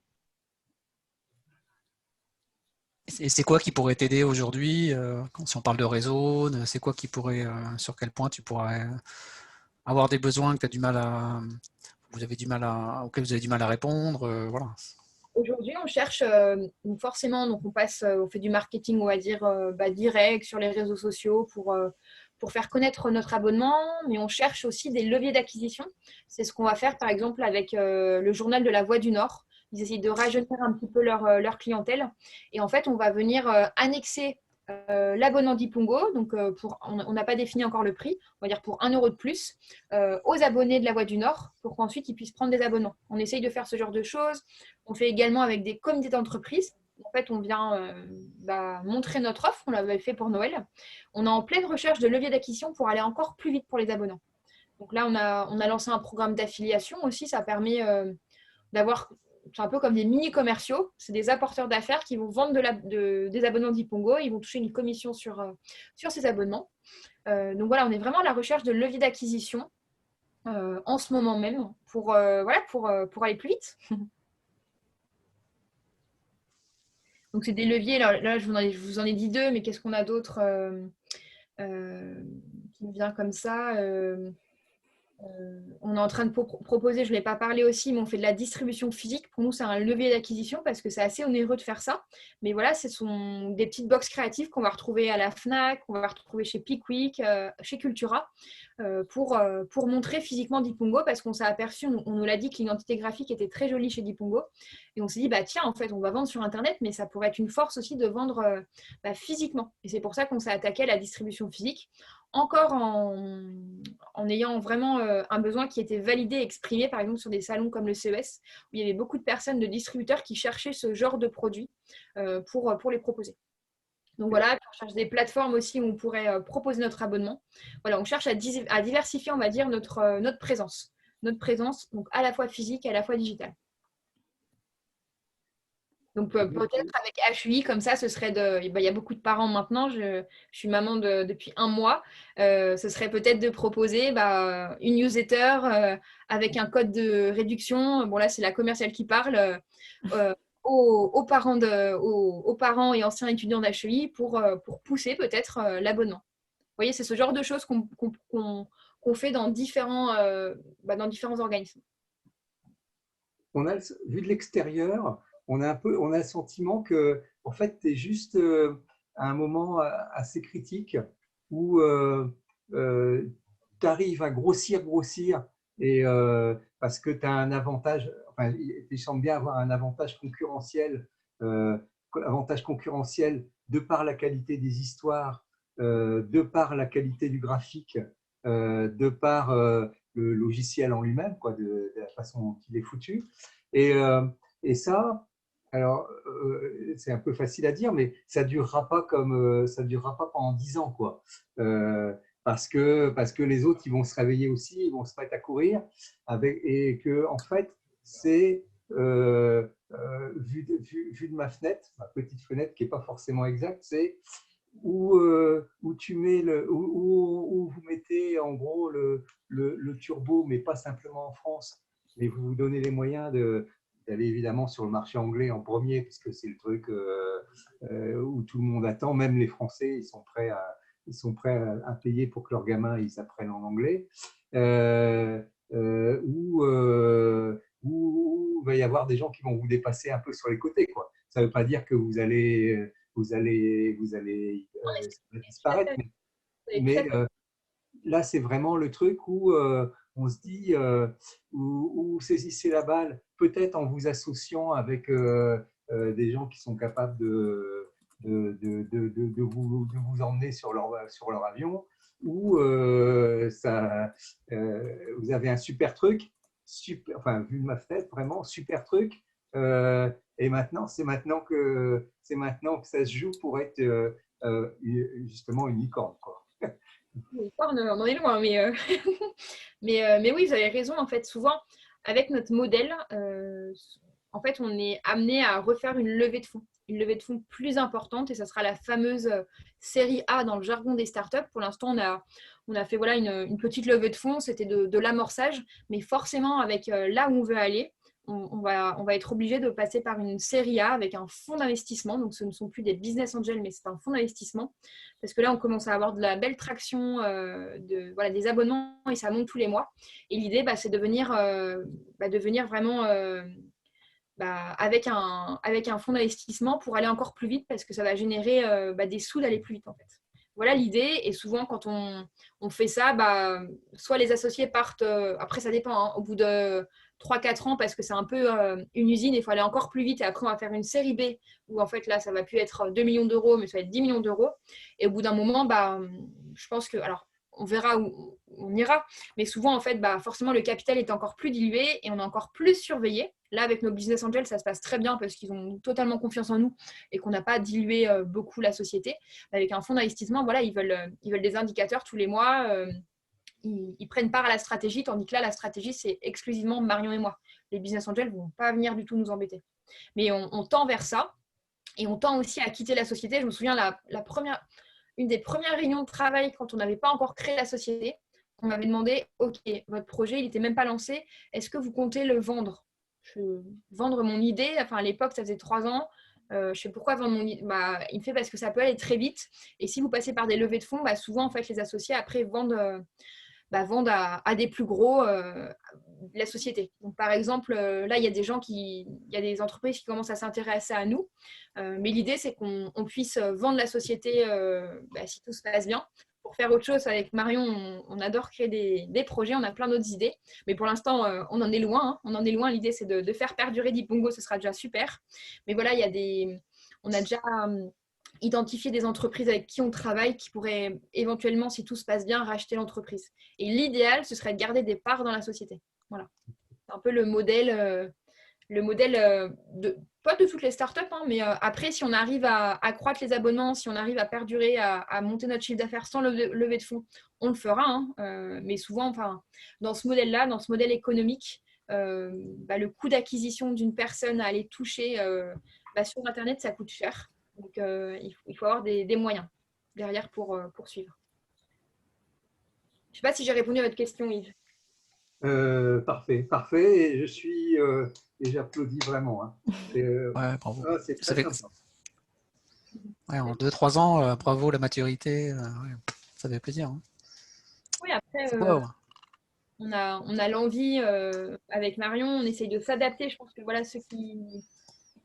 Et c'est quoi qui pourrait t'aider aujourd'hui si on parle de réseau, c'est quoi qui pourrait, sur quel point tu pourrais avoir des besoins que tu as du mal à, auxquels vous avez du mal à répondre, voilà. Aujourd'hui, on cherche forcément, donc on fait du marketing, on va dire direct sur les réseaux sociaux pour faire connaître notre abonnement, mais on cherche aussi des leviers d'acquisition. C'est ce qu'on va faire par exemple avec le journal de la Voix du Nord. Ils essayent de rajeunir un petit peu leur clientèle. Et en fait, on va venir annexer l'abonnement d'Ipungo. Donc, on n'a pas défini encore le prix, on va dire pour 1 euro de plus, aux abonnés de la Voix du Nord pour qu'ensuite ils puissent prendre des abonnements. On essaye de faire ce genre de choses. On fait également avec des comités d'entreprise. En fait, on vient montrer notre offre. On l'avait fait pour Noël. On est en pleine recherche de leviers d'acquisition pour aller encore plus vite pour les abonnants. Donc là, on a lancé un programme d'affiliation aussi. Ça permet d'avoir, c'est un peu comme des mini-commerciaux. C'est des apporteurs d'affaires qui vont vendre des abonnements d'Ipungo. Ils vont toucher une commission sur ces abonnements. Donc voilà, on est vraiment à la recherche de leviers d'acquisition en ce moment même pour aller plus vite. Donc, c'est des leviers. Là, je vous en ai dit 2, mais qu'est-ce qu'on a d'autre qui me vient comme ça. On est en train de proposer, je ne l'ai pas parlé aussi, mais on fait de la distribution physique. Pour nous, c'est un levier d'acquisition parce que c'est assez onéreux de faire ça. Mais voilà, ce sont des petites box créatives qu'on va retrouver à la Fnac, qu'on va retrouver chez Pickwick, chez Cultura, pour montrer physiquement Dipongo parce qu'on s'est aperçu, on nous l'a dit que l'identité graphique était très jolie chez Dipongo. Et on s'est dit, bah, tiens, en fait, on va vendre sur Internet, mais ça pourrait être une force aussi de vendre physiquement. Et c'est pour ça qu'on s'est attaqué à la distribution physique. Encore en ayant vraiment un besoin qui était validé et exprimé, par exemple sur des salons comme le CES, où il y avait beaucoup de personnes, de distributeurs qui cherchaient ce genre de produits pour les proposer. Donc voilà, on cherche des plateformes aussi où on pourrait proposer notre abonnement. Voilà, on cherche à diversifier, on va dire, notre présence. Notre présence, donc à la fois physique et à la fois digitale. Donc peut-être avec HUI, comme ça, ce serait il y a beaucoup de parents maintenant, je suis maman depuis 1 mois, ce serait peut-être de proposer une newsletter avec un code de réduction. Bon là, c'est la commerciale qui parle aux parents et anciens étudiants d'HUI pour pousser peut-être l'abonnement. Vous voyez, c'est ce genre de choses qu'on fait dans différents organismes. Vu de l'extérieur, on a le sentiment que en fait, tu es juste à un moment assez critique où tu arrives à grossir et parce que tu as un avantage, enfin, tu sembles bien avoir un avantage concurrentiel de par la qualité des histoires, de par la qualité du graphique, de par le logiciel en lui-même, quoi, de la façon dont il est foutu. Et ça, alors, c'est un peu facile à dire, mais ça ne durera pas pendant 10 ans, quoi. Parce que les autres, ils vont se réveiller aussi, ils vont se mettre à courir, et que en fait, c'est vu de ma fenêtre, ma petite fenêtre qui n'est pas forcément exacte, c'est où tu mets où vous mettez en gros le turbo, mais pas simplement en France, mais vous vous donnez les moyens d'aller évidemment sur le marché anglais en premier, parce que c'est le truc où tout le monde attend, même les Français, ils sont prêts à payer pour que leurs gamins ils apprennent en anglais, où il va y avoir des gens qui vont vous dépasser un peu sur les côtés, quoi. Ça ne veut pas dire que vous allez disparaître, mais là, c'est vraiment le truc où on se dit, où saisissez la balle, peut-être en vous associant avec des gens qui sont capables de vous emmener sur leur avion, ou vous avez un super truc, enfin, vu de ma fenêtre, vraiment super truc. Et maintenant, c'est maintenant que ça se joue pour être justement une licorne, quoi. On en est loin, mais oui, vous avez raison. En fait, souvent, avec notre modèle, en fait, on est amené à refaire une levée de fonds plus importante, et ça sera la fameuse série A dans le jargon des startups. Pour l'instant, on a fait une petite levée de fonds, c'était de l'amorçage, mais forcément, avec là où on veut aller, on va être obligé de passer par une série A avec un fonds d'investissement. Donc, ce ne sont plus des business angels, mais c'est un fonds d'investissement. Parce que là, on commence à avoir de la belle traction, des abonnements, et ça monte tous les mois. Et l'idée, c'est de venir vraiment avec un fonds d'investissement pour aller encore plus vite, parce que ça va générer des sous d'aller plus vite, en fait. Voilà l'idée. Et souvent, quand on fait ça, soit les associés partent, après ça dépend, hein, au bout de 3-4 ans, parce que c'est un peu une usine, il faut aller encore plus vite, et après on va faire une série B, où en fait là ça va plus être 2 millions d'euros, mais ça va être 10 millions d'euros. Et au bout d'un moment, je pense que, alors on verra où on ira, mais souvent en fait forcément le capital est encore plus dilué et on est encore plus surveillé. Là, avec nos business angels, ça se passe très bien parce qu'ils ont totalement confiance en nous et qu'on n'a pas dilué beaucoup la société. Avec un fonds d'investissement, voilà, ils veulent des indicateurs tous les mois. Ils prennent part à la stratégie, tandis que là, la stratégie, c'est exclusivement Marion et moi. Les business angels ne vont pas venir du tout nous embêter. Mais on tend vers ça, et on tend aussi à quitter la société. Je me souviens, une des premières réunions de travail, quand on n'avait pas encore créé la société, on m'avait demandé, OK, votre projet, il n'était même pas lancé, est-ce que vous comptez le vendre ? Vendre mon idée, enfin à l'époque, ça faisait 3 ans, Je sais pourquoi vendre il me fait parce que ça peut aller très vite. Et si vous passez par des levées de fonds, souvent, en fait, les associés, après, vendent à des plus gros la société. Donc, par exemple, là, il y a des entreprises qui commencent à s'intéresser à nous. Mais l'idée, c'est qu'on puisse vendre la société si tout se passe bien. Pour faire autre chose avec Marion, on adore créer des projets, on a plein d'autres idées. Mais pour l'instant, on en est loin. Hein. On en est loin. L'idée, c'est de faire perdurer Dipongo, ce sera déjà super. Mais voilà, on a déjà identifié des entreprises avec qui on travaille qui pourraient éventuellement, si tout se passe bien, racheter l'entreprise. Et l'idéal, ce serait de garder des parts dans la société. Voilà. C'est un peu le modèle pas de toutes les startups, hein, mais après, si on arrive à accroître les abonnements, si on arrive à perdurer, à monter notre chiffre d'affaires sans lever de fonds, on le fera. Hein. Mais souvent, dans ce modèle-là, dans ce modèle économique, le coût d'acquisition d'une personne à aller toucher sur Internet, ça coûte cher. Donc, il faut avoir des moyens derrière pour poursuivre. Je ne sais pas si j'ai répondu à votre question, Yves. Parfait. Et je suis et j'applaudis vraiment. Hein. Bravo. C'est très sympa. En 2-3 ans, bravo la maturité. Ça fait plaisir. Hein. Oui, après, wow. on a l'envie avec Marion, on essaye de s'adapter. Je pense que voilà, ceux qui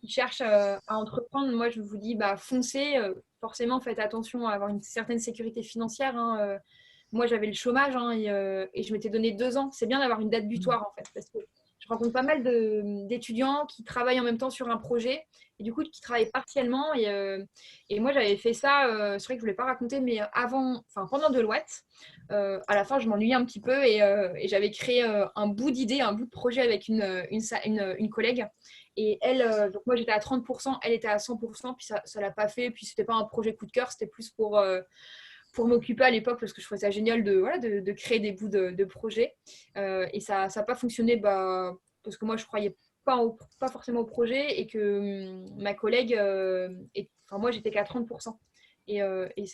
cherchent à entreprendre, moi je vous dis foncez. Forcément, faites attention à avoir une certaine sécurité financière. Hein. Moi, j'avais le chômage et je m'étais donné 2 ans. C'est bien d'avoir une date butoir en fait, parce que je rencontre pas mal d'étudiants qui travaillent en même temps sur un projet et du coup qui travaillent partiellement. Et moi, j'avais fait ça, c'est vrai que je ne voulais pas raconter, mais pendant Deloitte, à la fin, je m'ennuyais un petit peu et j'avais créé un bout d'idée, un bout de projet avec une collègue. Et elle, donc moi j'étais à 30%, elle était à 100%, puis ça l'a pas fait. Puis c'était pas un projet coup de cœur, c'était plus pour m'occuper à l'époque parce que je trouvais ça génial de créer des bouts de projets. Et ça n'a pas fonctionné parce que moi, je ne croyais pas forcément au projet et que ma collègue, moi, j'étais qu'à 30%. Et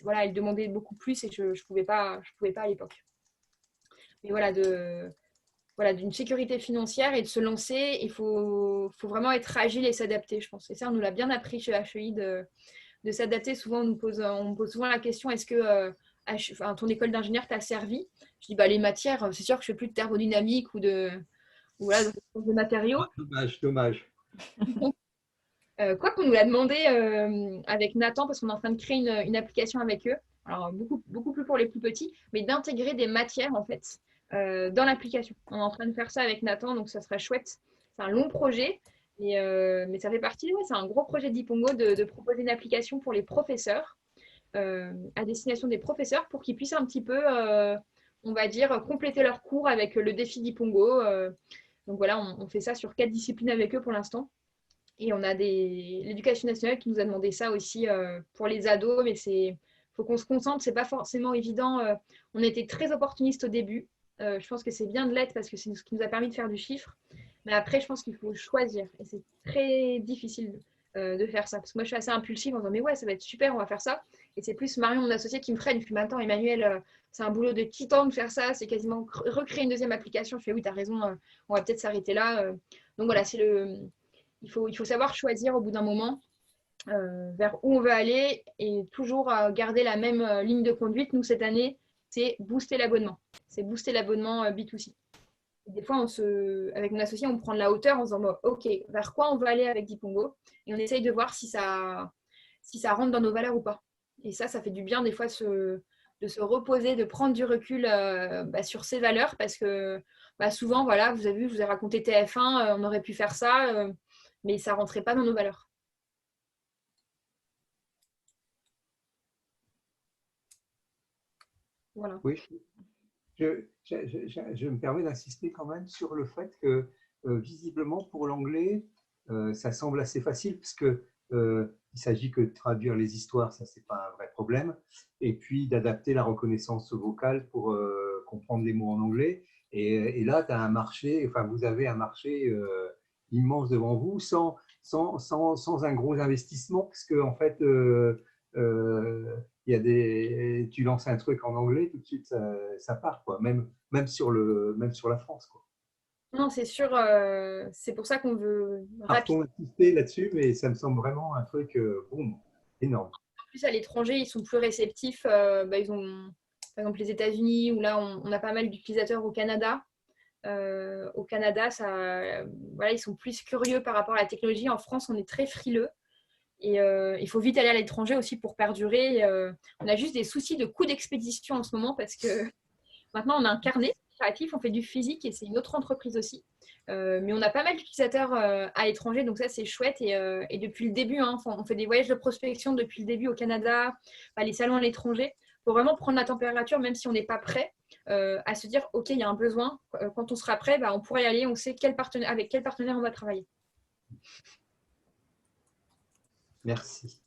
voilà, elle demandait beaucoup plus et je ne pouvais pas à l'époque. Mais voilà, d'une sécurité financière et de se lancer, il faut vraiment être agile et s'adapter, je pense. Et ça, on nous l'a bien appris chez HEI de s'adapter. Souvent, on me pose souvent la question, est-ce que ton école d'ingénieur t'a servi? Je dis, les matières, c'est sûr que je ne fais plus de thermodynamique ou de matériaux. Dommage. Quoi qu'on nous l'a demandé avec Nathan, parce qu'on est en train de créer une application avec eux, alors beaucoup plus pour les plus petits, mais d'intégrer des matières en fait dans l'application. On est en train de faire ça avec Nathan, donc ça serait chouette. C'est un long projet, mais ça fait partie, c'est un gros projet d'Ipongo de proposer une application pour les professeurs, à destination des professeurs, pour qu'ils puissent un petit peu, on va dire, compléter leurs cours avec le défi d'Ipongo. Donc voilà, on fait ça sur 4 disciplines avec eux pour l'instant. Et on a l'éducation nationale qui nous a demandé ça aussi pour les ados, mais faut qu'on se concentre, c'est pas forcément évident. On a été très opportuniste au début. Je pense que c'est bien de l'être parce que c'est ce qui nous a permis de faire du chiffre. Mais après, je pense qu'il faut choisir. Et c'est très difficile de faire ça. Parce que moi, je suis assez impulsive en disant, mais ouais, ça va être super, on va faire ça. Et c'est plus Marion, mon associé, qui me freine. Je fais, maintenant, Emmanuel, c'est un boulot de titan de faire ça. C'est quasiment recréer une deuxième application. Je fais, oui, tu as raison, on va peut-être s'arrêter là. Donc voilà, il faut savoir choisir au bout d'un moment vers où on veut aller et toujours garder la même ligne de conduite. Nous, cette année, c'est booster l'abonnement. C'est booster l'abonnement B2C. Et des fois, avec mon associé, on prend de la hauteur en se disant, OK, vers quoi on veut aller avec Dipongo? Et on essaye de voir si ça rentre dans nos valeurs ou pas. Et ça fait du bien des fois de se reposer, de prendre du recul sur ses valeurs parce que souvent, voilà, vous avez vu, je vous ai raconté TF1, on aurait pu faire ça, mais ça ne rentrait pas dans nos valeurs. Voilà. Oui, je me permets d'insister quand même sur le fait que visiblement pour l'anglais, ça semble assez facile parce que il s'agit que de traduire les histoires, ça c'est pas un vrai problème, et puis d'adapter la reconnaissance vocale pour comprendre les mots en anglais. Et là, tu as un marché, enfin vous avez un marché immense devant vous sans un gros investissement, parce que en fait, tu lances un truc en anglais, tout de suite ça part, quoi. Même sur la France, quoi. Non, c'est sûr, c'est pour ça qu'on veut Partons insister là-dessus, mais ça me semble vraiment un truc boum, énorme. En plus, à l'étranger, ils sont plus réceptifs. Ils ont, par exemple, les États-Unis, où là, on a pas mal d'utilisateurs au Canada. Au Canada, voilà, ils sont plus curieux par rapport à la technologie. En France, on est très frileux. Et il faut vite aller à l'étranger aussi pour perdurer. On a juste des soucis de coût d'expédition en ce moment parce que maintenant, on a un carnet créatif, on fait du physique et c'est une autre entreprise aussi. Mais on a pas mal d'utilisateurs à l'étranger, donc ça, c'est chouette. Et depuis le début, hein, on fait des voyages de prospection depuis le début au Canada, les salons à l'étranger, pour vraiment prendre la température, même si on n'est pas prêt, à se dire, OK, il y a un besoin. Quand on sera prêt, on pourra y aller, on sait avec quel partenaire on va travailler. Merci.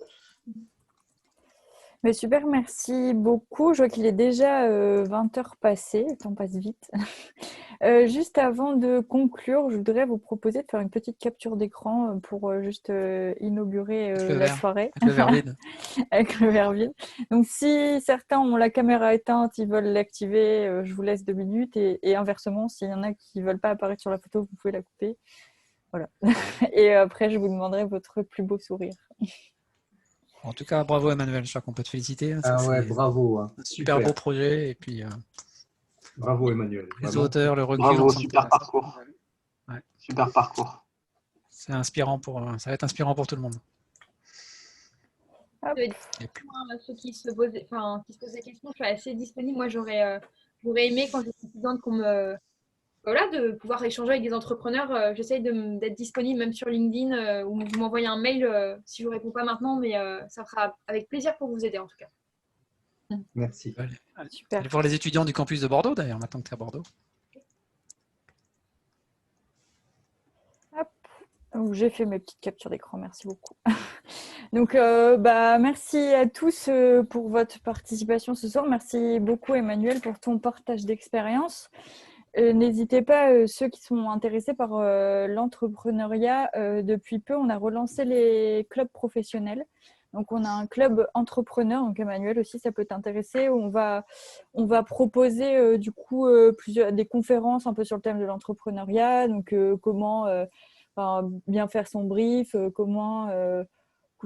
Mais super, merci beaucoup. Je vois qu'il est déjà 20 heures passées, le temps passe vite. Juste avant de conclure, je voudrais vous proposer de faire une petite capture d'écran pour juste inaugurer la soirée. Avec le verre vide. Avec le verre vide. Donc, si certains ont la caméra éteinte, ils veulent l'activer, je vous laisse 2 minutes. Et inversement, s'il y en a qui ne veulent pas apparaître sur la photo, vous pouvez la couper. Voilà. Et après, je vous demanderai votre plus beau sourire. En tout cas, bravo Emmanuel, je crois qu'on peut te féliciter. Ah ouais, bravo. Hein. Un super beau projet. Et puis, bravo Emmanuel. Les auteurs, le recul. Bravo, super parcours. Ouais. Super parcours. C'est inspirant ça va être inspirant pour tout le monde. Ceux qui se posent des questions, je suis assez disponible. Moi, j'aurais aimé, quand j'étais étudiante, de pouvoir échanger avec des entrepreneurs. J'essaye d'être disponible même sur LinkedIn ou vous m'envoyez un mail si je ne vous réponds pas maintenant, mais ça fera avec plaisir pour vous aider en tout cas. Merci. Super. Allez voir les étudiants du campus de Bordeaux d'ailleurs, maintenant que tu es à Bordeaux. J'ai fait mes petites captures d'écran, merci beaucoup. Donc, merci à tous pour votre participation ce soir. Merci beaucoup Emmanuel pour ton partage d'expérience. N'hésitez pas, ceux qui sont intéressés par l'entrepreneuriat, depuis peu, on a relancé les clubs professionnels. Donc, on a un club entrepreneur, donc Emmanuel aussi, ça peut t'intéresser. On va proposer des conférences un peu sur le thème de l'entrepreneuriat. Donc, comment bien faire son brief, comment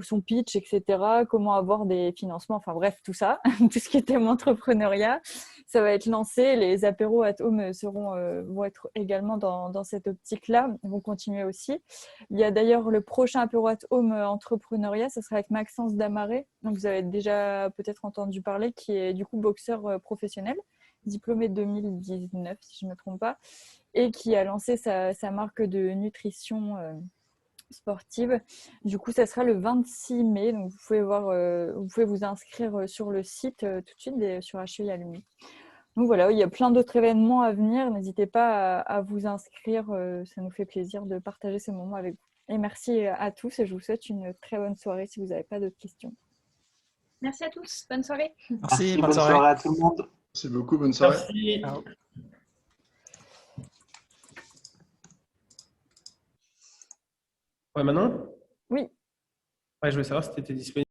son pitch, etc. Comment avoir des financements, enfin bref, tout ça, tout ce qui est thème entrepreneuriat, ça va être lancé. Les apéros at home vont être également dans cette optique-là, vont continuer aussi. Il y a d'ailleurs le prochain apéro at home entrepreneuriat, ça sera avec Maxence Damaré, donc vous avez déjà peut-être entendu parler, qui est du coup boxeur professionnel, diplômé 2019 si je ne me trompe pas, et qui a lancé sa marque de nutrition sportive. Du coup, ça sera le 26 mai. Donc, vous pouvez vous inscrire sur le site tout de suite sur HEI Alumni. Donc voilà, il y a plein d'autres événements à venir. N'hésitez pas à vous inscrire. Ça nous fait plaisir de partager ces moments avec vous. Et merci à tous et je vous souhaite une très bonne soirée si vous n'avez pas d'autres questions. Merci à tous. Bonne soirée. Merci, bonne soirée à tout le monde. Merci beaucoup, bonne soirée. Merci. Ouais, Manon? Oui. Ouais, je voulais savoir si tu étais disponible.